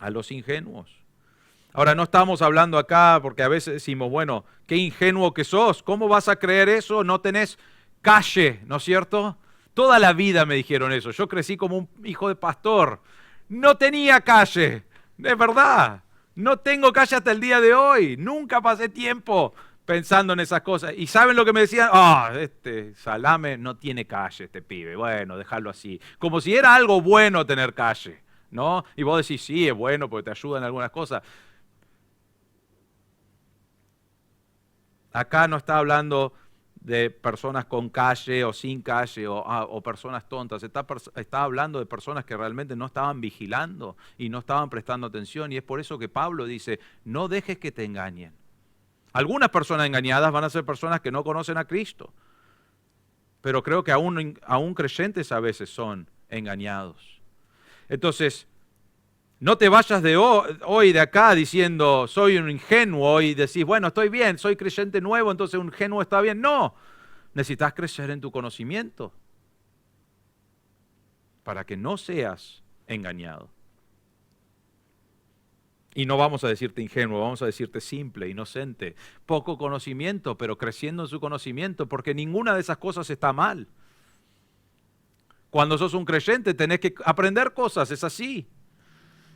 a los ingenuos. Ahora, no estamos hablando acá porque a veces decimos, bueno, qué ingenuo que sos, ¿cómo vas a creer eso? No tenés calle, ¿no es cierto? Toda la vida me dijeron eso, yo crecí como un hijo de pastor, no tenía calle, es verdad, no tengo calle hasta el día de hoy, nunca pasé tiempo pensando en esas cosas. ¿Y saben lo que me decían? Este salame no tiene calle, este pibe, bueno, déjalo así, como si era algo bueno tener calle, ¿no? Y vos decís, sí, es bueno porque te ayuda en algunas cosas. Acá no está hablando de personas con calle o sin calle o personas tontas. Está hablando de personas que realmente no estaban vigilando y no estaban prestando atención. Y es por eso que Pablo dice, no dejes que te engañen. Algunas personas engañadas van a ser personas que no conocen a Cristo. Pero creo que aún creyentes a veces son engañados. Entonces, no te vayas hoy de acá diciendo, soy un ingenuo, y decís, bueno, estoy bien, soy creyente nuevo, entonces un ingenuo está bien. No, necesitas crecer en tu conocimiento para que no seas engañado. Y no vamos a decirte ingenuo, vamos a decirte simple, inocente, poco conocimiento, pero creciendo en su conocimiento, porque ninguna de esas cosas está mal. Cuando sos un creyente tenés que aprender cosas, es así.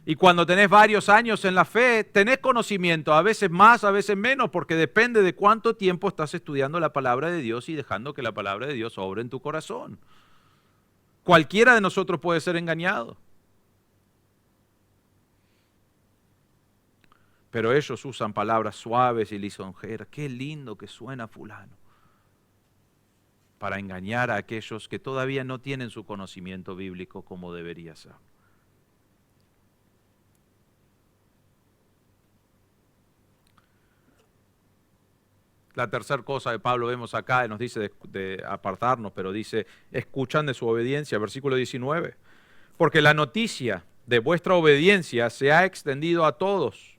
Y cuando tenés varios años en la fe, tenés conocimiento, a veces más, a veces menos, porque depende de cuánto tiempo estás estudiando la palabra de Dios y dejando que la palabra de Dios obre en tu corazón. Cualquiera de nosotros puede ser engañado. Pero ellos usan palabras suaves y lisonjeras. Qué lindo que suena fulano. Para engañar a aquellos que todavía no tienen su conocimiento bíblico como debería ser. La tercera cosa que Pablo vemos acá, nos dice de apartarnos, pero dice, escuchan de su obediencia, versículo 19. Porque la noticia de vuestra obediencia se ha extendido a todos.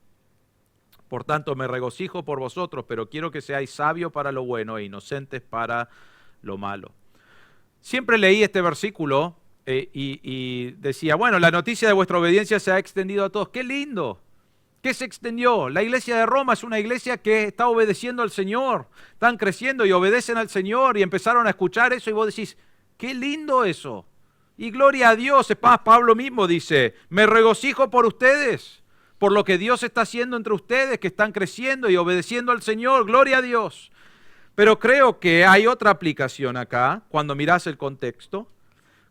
Por tanto, me regocijo por vosotros, pero quiero que seáis sabios para lo bueno e inocentes para lo malo. Siempre leí este versículo y decía, bueno, la noticia de vuestra obediencia se ha extendido a todos. ¡Qué lindo! ¿Qué se extendió? La iglesia de Roma es una iglesia que está obedeciendo al Señor. Están creciendo y obedecen al Señor y empezaron a escuchar eso y vos decís, ¡qué lindo eso! Y gloria a Dios, Pablo mismo dice, me regocijo por ustedes, por lo que Dios está haciendo entre ustedes, que están creciendo y obedeciendo al Señor, gloria a Dios. Pero creo que hay otra aplicación acá, cuando mirás el contexto.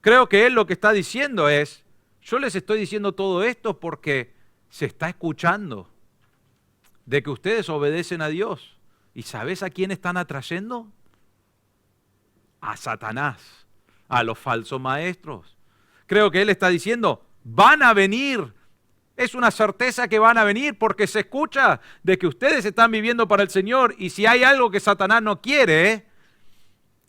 Creo que él lo que está diciendo es, yo les estoy diciendo todo esto porque se está escuchando de que ustedes obedecen a Dios. ¿Y sabes a quién están atrayendo? a Satanás, a los falsos maestros. Creo que él está diciendo, van a venir. Es una certeza que van a venir porque se escucha de que ustedes están viviendo para el Señor y si hay algo que Satanás no quiere,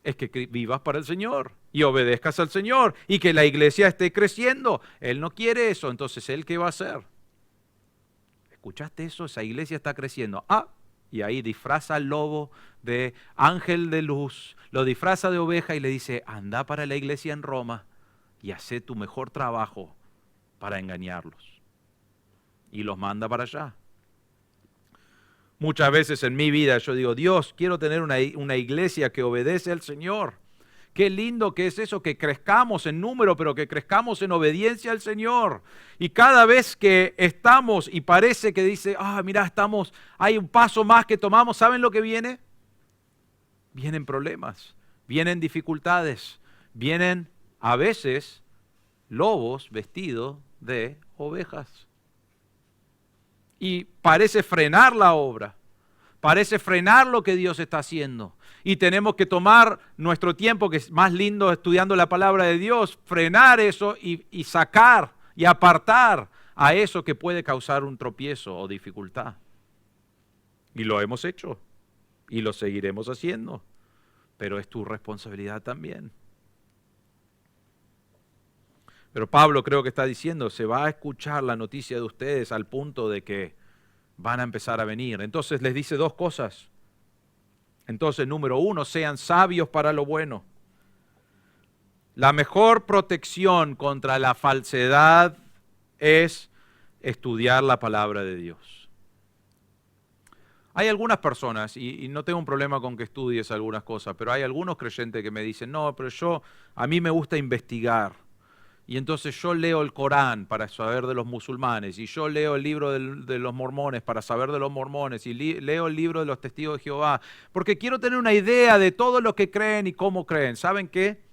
es que vivas para el Señor y obedezcas al Señor y que la iglesia esté creciendo. Él no quiere eso, entonces ¿él qué va a hacer? ¿Escuchaste eso? Esa iglesia está creciendo. Y ahí disfraza al lobo de ángel de luz, lo disfraza de oveja y le dice, anda para la iglesia en Roma y hace tu mejor trabajo para engañarlos. Y los manda para allá. Muchas veces en mi vida yo digo, Dios, quiero tener una iglesia que obedece al Señor. Qué lindo que es eso, que crezcamos en número, pero que crezcamos en obediencia al Señor. Y cada vez que estamos y parece que dice, mira, hay un paso más que tomamos, ¿saben lo que viene? Vienen problemas, vienen dificultades, vienen a veces lobos vestidos de ovejas. Y parece frenar la obra, parece frenar lo que Dios está haciendo. Y tenemos que tomar nuestro tiempo, que es más lindo estudiando la palabra de Dios, frenar eso y sacar y apartar a eso que puede causar un tropiezo o dificultad. Y lo hemos hecho y lo seguiremos haciendo, pero es tu responsabilidad también. Pero Pablo creo que está diciendo, se va a escuchar la noticia de ustedes al punto de que van a empezar a venir. Entonces les dice dos cosas. Entonces, número 1, sean sabios para lo bueno. La mejor protección contra la falsedad es estudiar la palabra de Dios. Hay algunas personas, y no tengo un problema con que estudies algunas cosas, pero hay algunos creyentes que me dicen, no, pero a mí me gusta investigar. Y entonces yo leo el Corán para saber de los musulmanes, y yo leo el libro de los mormones para saber de los mormones, y leo el libro de los testigos de Jehová, porque quiero tener una idea de todo lo que creen y cómo creen. ¿Saben qué?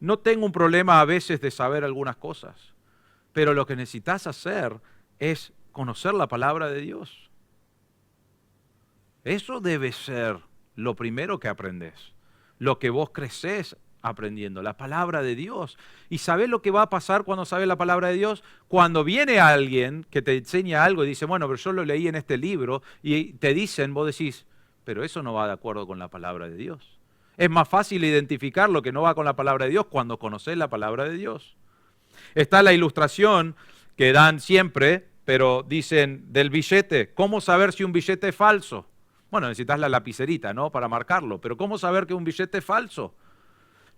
No tengo un problema a veces de saber algunas cosas, pero lo que necesitas hacer es conocer la palabra de Dios. Eso debe ser lo primero que aprendes, lo que vos creces aprendiendo, la palabra de Dios. ¿Y sabés lo que va a pasar cuando sabes la palabra de Dios? Cuando viene alguien que te enseña algo y dice, bueno, pero yo lo leí en este libro, y te dicen, vos decís, pero eso no va de acuerdo con la palabra de Dios. Es más fácil identificar lo que no va con la palabra de Dios cuando conoces la palabra de Dios. Está la ilustración que dan siempre, pero dicen del billete. ¿Cómo saber si un billete es falso? Bueno, necesitas la lapicerita, ¿no? Para marcarlo, pero ¿cómo saber que un billete es falso?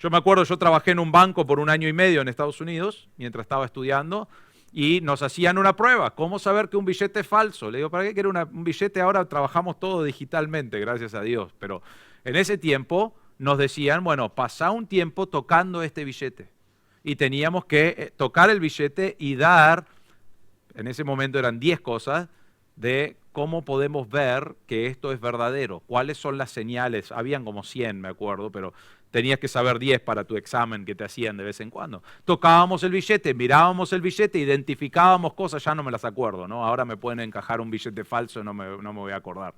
Yo me acuerdo, yo trabajé en un banco por 1 año y medio en Estados Unidos, mientras estaba estudiando, y nos hacían una prueba. ¿Cómo saber que un billete es falso? Le digo, ¿para qué quiero un billete? Ahora trabajamos todo digitalmente, gracias a Dios. Pero en ese tiempo nos decían, bueno, pasá un tiempo tocando este billete. Y teníamos que tocar el billete y dar, en ese momento eran 10 cosas, de cómo podemos ver que esto es verdadero. ¿Cuáles son las señales? Habían como 100, me acuerdo, pero tenías que saber 10 para tu examen que te hacían de vez en cuando. Tocábamos el billete, mirábamos el billete, identificábamos cosas, ya no me las acuerdo, ¿no? Ahora me pueden encajar un billete falso, no me voy a acordar.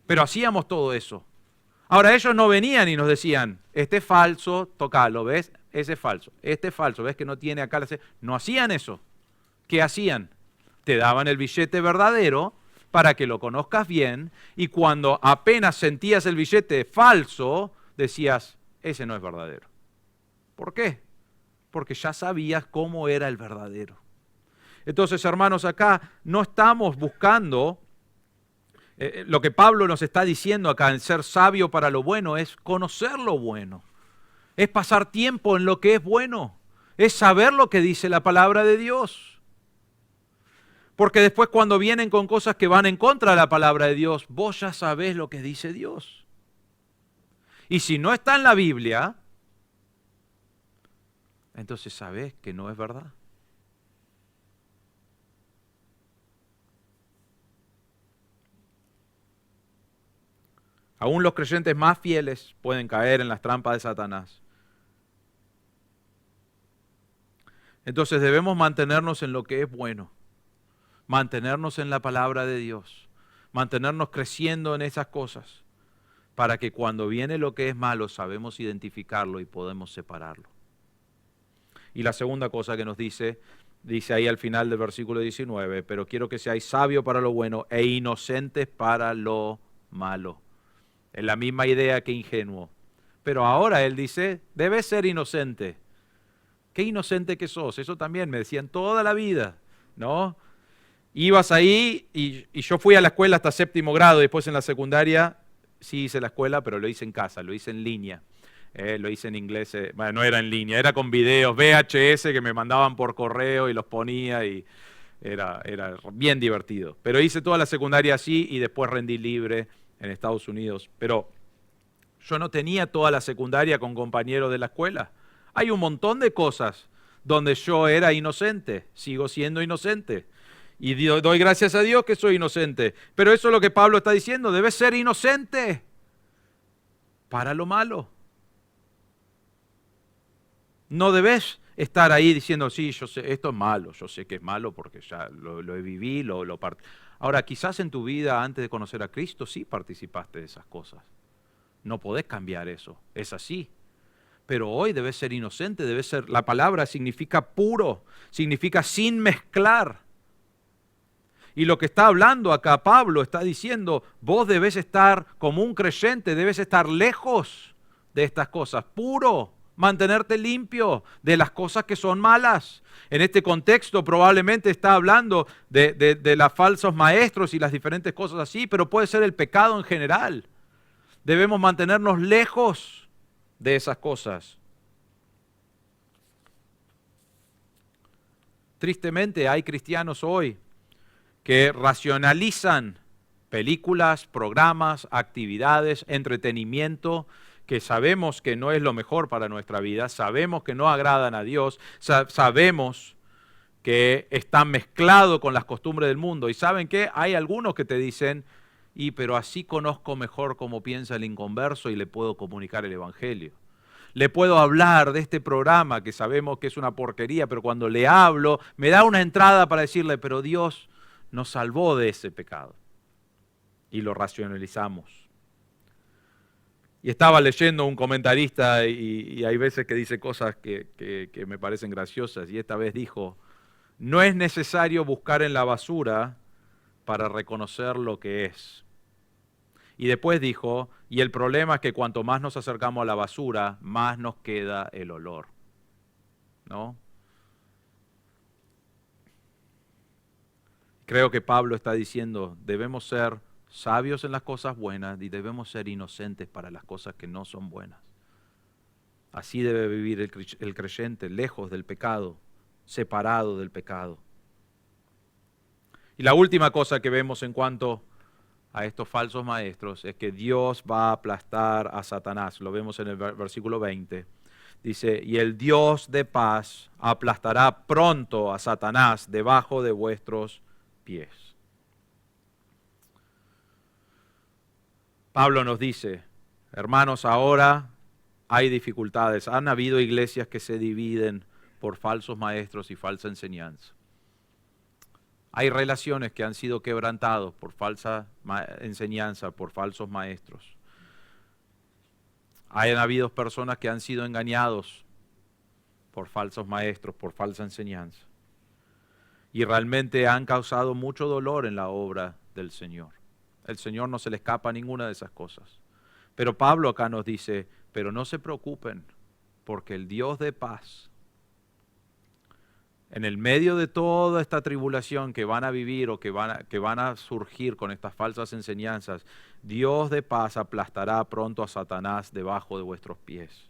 Pero hacíamos todo eso. Ahora ellos no venían y nos decían, este es falso, tocalo, ¿ves? Ese es falso, este es falso, ¿ves que no tiene acá? No hacían eso. ¿Qué hacían? Te daban el billete verdadero para que lo conozcas bien, y cuando apenas sentías el billete falso, decías, ese no es verdadero. ¿Por qué? Porque ya sabías cómo era el verdadero. Entonces, hermanos, acá no estamos buscando, lo que Pablo nos está diciendo acá, en ser sabio para lo bueno, es conocer lo bueno. Es pasar tiempo en lo que es bueno. Es saber lo que dice la palabra de Dios. Porque después cuando vienen con cosas que van en contra de la palabra de Dios, vos ya sabés lo que dice Dios. Y si no está en la Biblia, entonces sabés que no es verdad. Aún los creyentes más fieles pueden caer en las trampas de Satanás. Entonces debemos mantenernos en lo que es bueno. Mantenernos en la palabra de Dios, mantenernos creciendo en esas cosas. para que cuando viene lo que es malo sabemos identificarlo y podemos separarlo. Y la segunda cosa que nos dice ahí al final del versículo 19, pero quiero que seáis sabios para lo bueno e inocentes para lo malo. Es la misma idea que ingenuo. Pero ahora él dice, debes ser inocente. Qué inocente que sos, eso también me decían toda la vida, ¿no? Ibas ahí y yo fui a la escuela hasta 7º grado, después en la secundaria sí hice la escuela, pero lo hice en casa, lo hice en línea. Lo hice en inglés, bueno, no era en línea, era con videos VHS que me mandaban por correo y los ponía y era bien divertido. Pero hice toda la secundaria así y después rendí libre en Estados Unidos. Pero yo no tenía toda la secundaria con compañeros de la escuela. Hay un montón de cosas donde yo era inocente, sigo siendo inocente. Y doy gracias a Dios que soy inocente. Pero eso es lo que Pablo está diciendo, debes ser inocente para lo malo. No debes estar ahí diciendo, sí, yo sé, esto es malo, yo sé que es malo porque ya lo viví, Ahora, quizás en tu vida antes de conocer a Cristo sí participaste de esas cosas. No podés cambiar eso, es así. Pero hoy debes ser inocente, la palabra significa puro, significa sin mezclar. Y lo que está hablando acá Pablo está diciendo, vos debes estar como un creyente, debes estar lejos de estas cosas, puro. Mantenerte limpio de las cosas que son malas. En este contexto probablemente está hablando de los falsos maestros y las diferentes cosas así, pero puede ser el pecado en general. Debemos mantenernos lejos de esas cosas. Tristemente hay cristianos hoy que racionalizan películas, programas, actividades, entretenimiento, que sabemos que no es lo mejor para nuestra vida, sabemos que no agradan a Dios, sabemos que están mezclados con las costumbres del mundo. Y ¿saben qué? Hay algunos que te dicen, pero así conozco mejor cómo piensa el inconverso y le puedo comunicar el Evangelio. Le puedo hablar de este programa que sabemos que es una porquería, pero cuando le hablo me da una entrada para decirle, pero Dios nos salvó de ese pecado. Y lo racionalizamos. Y estaba leyendo un comentarista y hay veces que dice cosas que me parecen graciosas. Y esta vez dijo, no es necesario buscar en la basura para reconocer lo que es. Y después dijo, y el problema es que cuanto más nos acercamos a la basura, más nos queda el olor. ¿No? Creo que Pablo está diciendo, debemos ser sabios en las cosas buenas y debemos ser inocentes para las cosas que no son buenas. Así debe vivir el creyente, lejos del pecado, separado del pecado. Y la última cosa que vemos en cuanto a estos falsos maestros es que Dios va a aplastar a Satanás. Lo vemos en el versículo 20. Dice, y el Dios de paz aplastará pronto a Satanás debajo de vuestros pies. Pablo nos dice, hermanos, ahora hay dificultades. Han habido iglesias que se dividen por falsos maestros y falsa enseñanza. Hay relaciones que han sido quebrantadas por falsa enseñanza, por falsos maestros. Han habido personas que han sido engañados por falsos maestros, por falsa enseñanza. Y realmente han causado mucho dolor en la obra del Señor. El Señor no se le escapa a ninguna de esas cosas. Pero Pablo acá nos dice, pero no se preocupen, porque el Dios de paz, en el medio de toda esta tribulación que van a vivir o que van a surgir con estas falsas enseñanzas, Dios de paz aplastará pronto a Satanás debajo de vuestros pies.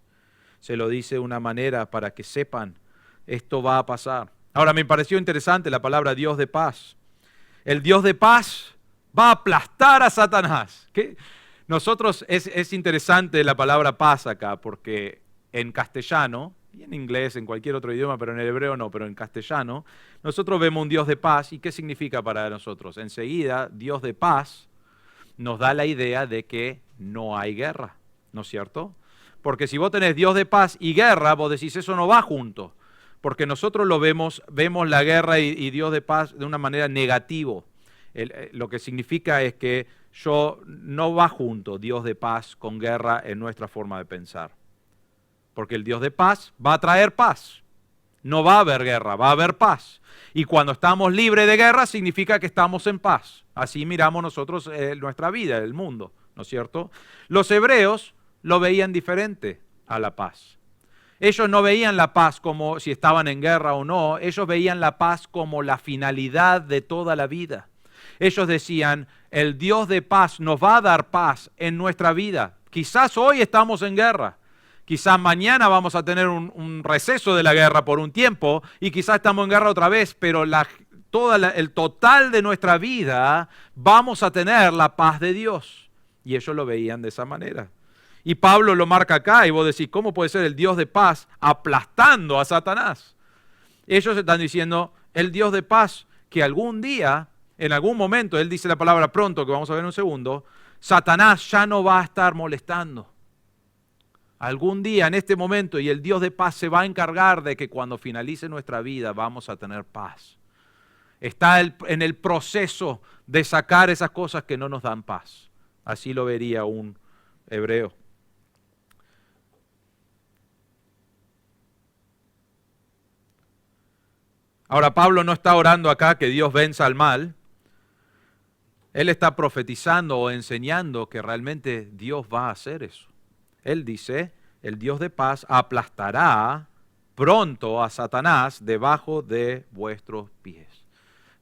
Se lo dice de una manera para que sepan, esto va a pasar. Ahora me pareció interesante la palabra Dios de paz. El Dios de paz va a aplastar a Satanás. Nosotros, es interesante la palabra paz acá, porque en castellano, y en inglés, en cualquier otro idioma, pero en el hebreo no, pero en castellano, nosotros vemos un Dios de paz. ¿Y qué significa para nosotros? Enseguida, Dios de paz nos da la idea de que no hay guerra, ¿no es cierto? Porque si vos tenés Dios de paz y guerra, vos decís, eso no va junto. Porque nosotros lo vemos la guerra y Dios de paz de una manera negativa. Lo que significa es que no va junto Dios de paz con guerra en nuestra forma de pensar. Porque el Dios de paz va a traer paz. No va a haber guerra, va a haber paz. Y cuando estamos libres de guerra significa que estamos en paz. Así miramos nosotros nuestra vida, el mundo, ¿no es cierto? Los hebreos lo veían diferente a la paz. Ellos no veían la paz como si estaban en guerra o no, ellos veían la paz como la finalidad de toda la vida. Ellos decían, el Dios de paz nos va a dar paz en nuestra vida. Quizás hoy estamos en guerra, quizás mañana vamos a tener un receso de la guerra por un tiempo y quizás estamos en guerra otra vez, pero el total de nuestra vida vamos a tener la paz de Dios. Y ellos lo veían de esa manera. Y Pablo lo marca acá y vos decís, ¿cómo puede ser el Dios de paz aplastando a Satanás? Ellos están diciendo, el Dios de paz que algún día, en algún momento, él dice la palabra pronto, que vamos a ver en un segundo, Satanás ya no va a estar molestando. Algún día, en este momento, y el Dios de paz se va a encargar de que cuando finalice nuestra vida vamos a tener paz. Está en el proceso de sacar esas cosas que no nos dan paz. Así lo vería un hebreo. Ahora, Pablo no está orando acá que Dios venza al mal. Él está profetizando o enseñando que realmente Dios va a hacer eso. Él dice, el Dios de paz aplastará pronto a Satanás debajo de vuestros pies.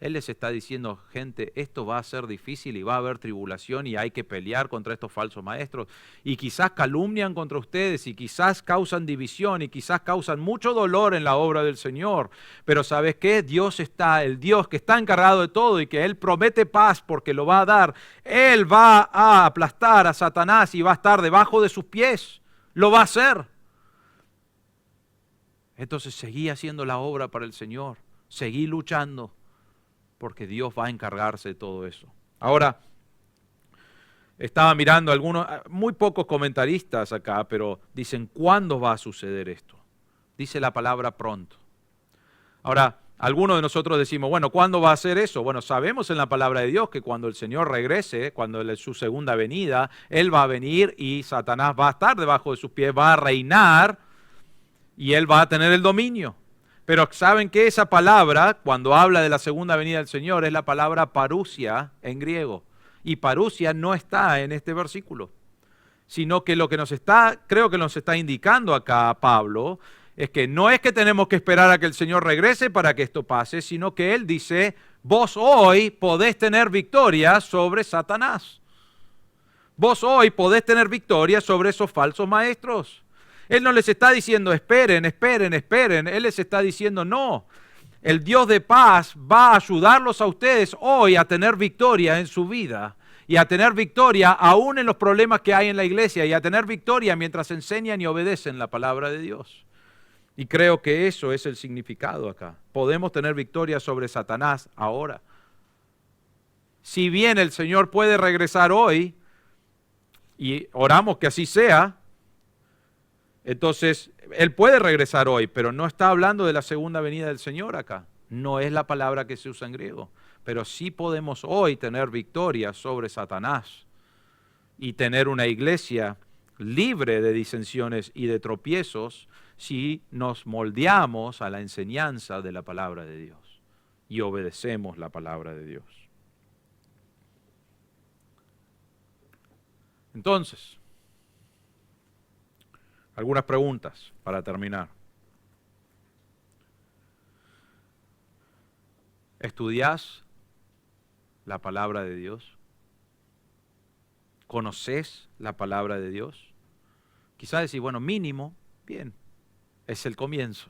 Él les está diciendo, gente, esto va a ser difícil y va a haber tribulación y hay que pelear contra estos falsos maestros. Y quizás calumnian contra ustedes y quizás causan división y quizás causan mucho dolor en la obra del Señor. Pero ¿sabes qué? Dios está, el Dios que está encargado de todo y que Él promete paz porque lo va a dar. Él va a aplastar a Satanás y va a estar debajo de sus pies. Lo va a hacer. Entonces seguí haciendo la obra para el Señor. Seguí luchando. Porque Dios va a encargarse de todo eso. Ahora, estaba mirando algunos, muy pocos comentaristas acá, pero dicen, ¿cuándo va a suceder esto? Dice la palabra pronto. Ahora, algunos de nosotros decimos, bueno, ¿cuándo va a ser eso? Bueno, sabemos en la palabra de Dios que cuando el Señor regrese, cuando es su segunda venida, Él va a venir y Satanás va a estar debajo de sus pies, va a reinar y Él va a tener el dominio. Pero ¿saben qué? Esa palabra, cuando habla de la segunda venida del Señor, es la palabra parusia en griego. Y parusia no está en este versículo, sino que lo que creo que nos está indicando acá Pablo, es que no es que tenemos que esperar a que el Señor regrese para que esto pase, sino que Él dice, vos hoy podés tener victoria sobre Satanás. Vos hoy podés tener victoria sobre esos falsos maestros. Él no les está diciendo esperen, esperen, esperen. Él les está diciendo no. El Dios de paz va a ayudarlos a ustedes hoy a tener victoria en su vida y a tener victoria aún en los problemas que hay en la iglesia y a tener victoria mientras enseñan y obedecen la palabra de Dios. Y creo que eso es el significado acá. Podemos tener victoria sobre Satanás ahora. Si bien el Señor puede regresar hoy, y oramos que así sea, entonces, Él puede regresar hoy, pero no está hablando de la segunda venida del Señor acá. No es la palabra que se usa en griego. Pero sí podemos hoy tener victoria sobre Satanás y tener una iglesia libre de disensiones y de tropiezos si nos moldeamos a la enseñanza de la palabra de Dios y obedecemos la palabra de Dios. Entonces, algunas preguntas para terminar. ¿Estudiás la palabra de Dios? ¿Conoces la palabra de Dios? Quizás decís, bueno, mínimo, bien, es el comienzo.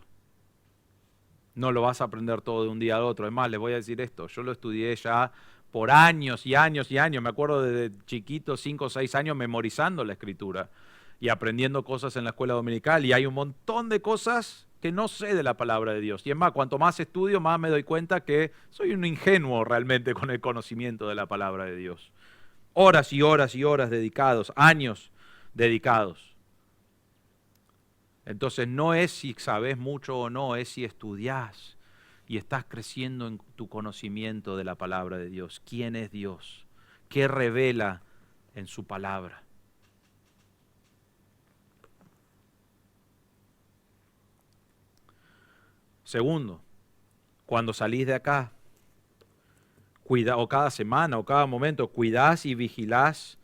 No lo vas a aprender todo de un día al otro. Es más, les voy a decir esto, yo lo estudié ya por años y años y años. Me acuerdo desde chiquito, 5 o 6 años, memorizando la Escritura y aprendiendo cosas en la escuela dominical, y hay un montón de cosas que no sé de la palabra de Dios. Y es más, cuanto más estudio, más me doy cuenta que soy un ingenuo realmente con el conocimiento de la palabra de Dios. Horas y horas y horas dedicados, años dedicados. Entonces no es si sabes mucho o no, es si estudiás y estás creciendo en tu conocimiento de la palabra de Dios. ¿Quién es Dios? ¿Qué revela en su palabra? Segundo, cuando salís de acá, o cada semana o cada momento, cuidás y vigilás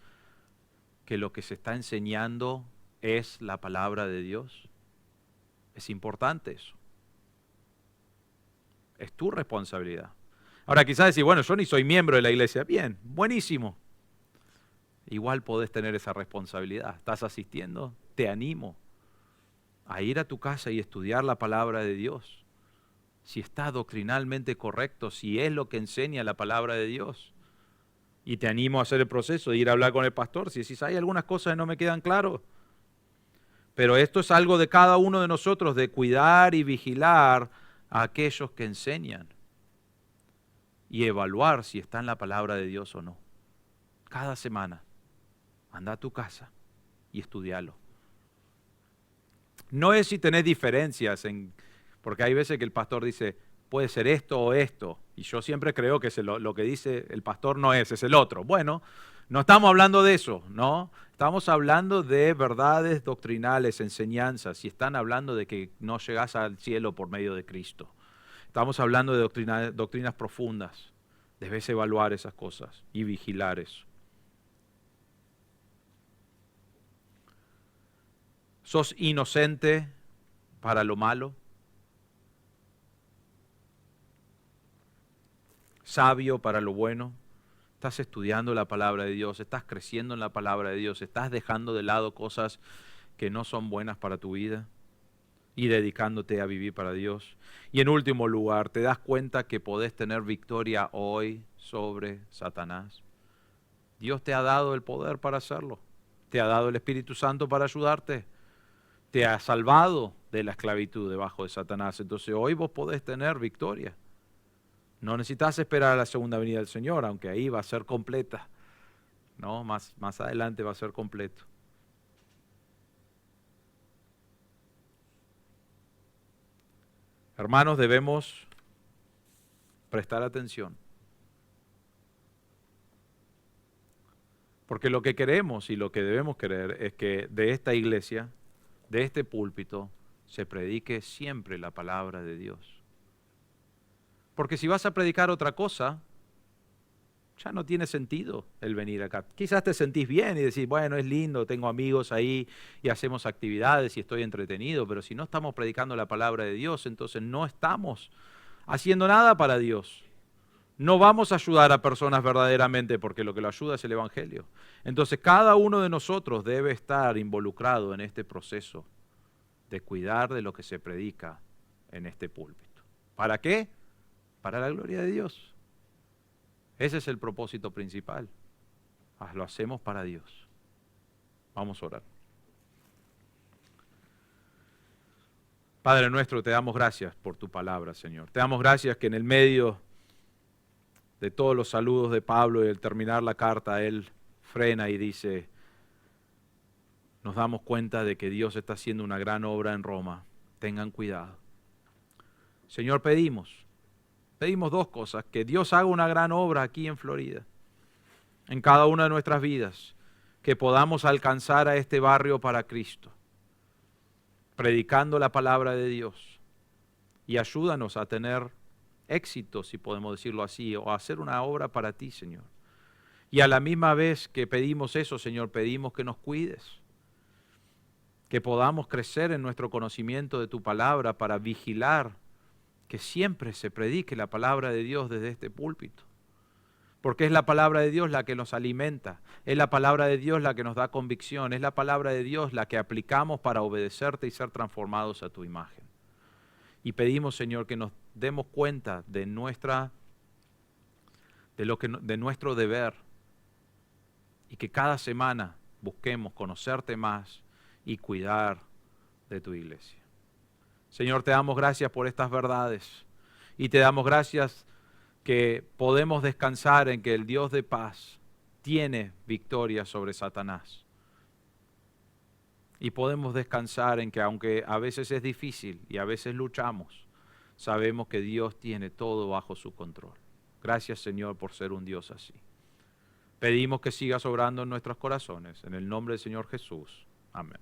que lo que se está enseñando es la palabra de Dios. Es importante eso. Es tu responsabilidad. Ahora quizás decir, bueno, yo ni soy miembro de la iglesia. Bien, buenísimo. Igual podés tener esa responsabilidad. ¿Estás asistiendo? Te animo a ir a tu casa y estudiar la palabra de Dios. Si está doctrinalmente correcto, si es lo que enseña la palabra de Dios. Y te animo a hacer el proceso de ir a hablar con el pastor. Si decís, hay algunas cosas que no me quedan claras. Pero esto es algo de cada uno de nosotros, de cuidar y vigilar a aquellos que enseñan. Y evaluar si está en la palabra de Dios o no. Cada semana, anda a tu casa y estudialo. No es si tenés diferencias, porque hay veces que el pastor dice, puede ser esto o esto, y yo siempre creo que lo que dice el pastor no es el otro. Bueno, no estamos hablando de eso, ¿no? Estamos hablando de verdades doctrinales, enseñanzas, y están hablando de que no llegás al cielo por medio de Cristo. Estamos hablando de doctrinas profundas. Debes evaluar esas cosas y vigilar eso. ¿Sos inocente para lo malo? ¿Sabio para lo bueno? ¿Estás estudiando la palabra de Dios? ¿Estás creciendo en la palabra de Dios? ¿Estás dejando de lado cosas que no son buenas para tu vida y dedicándote a vivir para Dios? Y en último lugar, ¿te das cuenta que podés tener victoria hoy sobre Satanás? Dios te ha dado el poder para hacerlo. Te ha dado el Espíritu Santo para ayudarte. Te ha salvado de la esclavitud debajo de Satanás. Entonces hoy vos podés tener victoria. No necesitas esperar a la segunda venida del Señor, aunque ahí va a ser completa. No, más adelante va a ser completo. Hermanos, debemos prestar atención. Porque lo que queremos y lo que debemos querer es que de esta iglesia, de este púlpito, se predique siempre la palabra de Dios. Porque si vas a predicar otra cosa, ya no tiene sentido el venir acá. Quizás te sentís bien y decís, bueno, es lindo, tengo amigos ahí y hacemos actividades y estoy entretenido, pero si no estamos predicando la palabra de Dios, entonces no estamos haciendo nada para Dios. No vamos a ayudar a personas verdaderamente porque lo que lo ayuda es el Evangelio. Entonces cada uno de nosotros debe estar involucrado en este proceso de cuidar de lo que se predica en este púlpito. ¿Para qué? Para la gloria de Dios. Ese es el propósito principal. Lo hacemos para Dios. Vamos a orar. Padre nuestro, te damos gracias por tu palabra, Señor. Te damos gracias que en el medio de todos los saludos de Pablo y al terminar la carta, él frena y dice, nos damos cuenta de que Dios está haciendo una gran obra en Roma. Tengan cuidado. Señor, pedimos dos cosas, que Dios haga una gran obra aquí en Florida, en cada una de nuestras vidas, que podamos alcanzar a este barrio para Cristo, predicando la palabra de Dios, y ayúdanos a tener éxito, si podemos decirlo así, o a hacer una obra para ti, Señor. Y a la misma vez que pedimos eso, Señor, pedimos que nos cuides, que podamos crecer en nuestro conocimiento de tu palabra para vigilar que siempre se predique la palabra de Dios desde este púlpito. Porque es la palabra de Dios la que nos alimenta, es la palabra de Dios la que nos da convicción, es la palabra de Dios la que aplicamos para obedecerte y ser transformados a tu imagen. Y pedimos, Señor, que nos demos cuenta de nuestro deber y que cada semana busquemos conocerte más y cuidar de tu iglesia. Señor, te damos gracias por estas verdades y te damos gracias que podemos descansar en que el Dios de paz tiene victoria sobre Satanás. Y podemos descansar en que aunque a veces es difícil y a veces luchamos, sabemos que Dios tiene todo bajo su control. Gracias, Señor, por ser un Dios así. Pedimos que sigas obrando en nuestros corazones. En el nombre del Señor Jesús. Amén.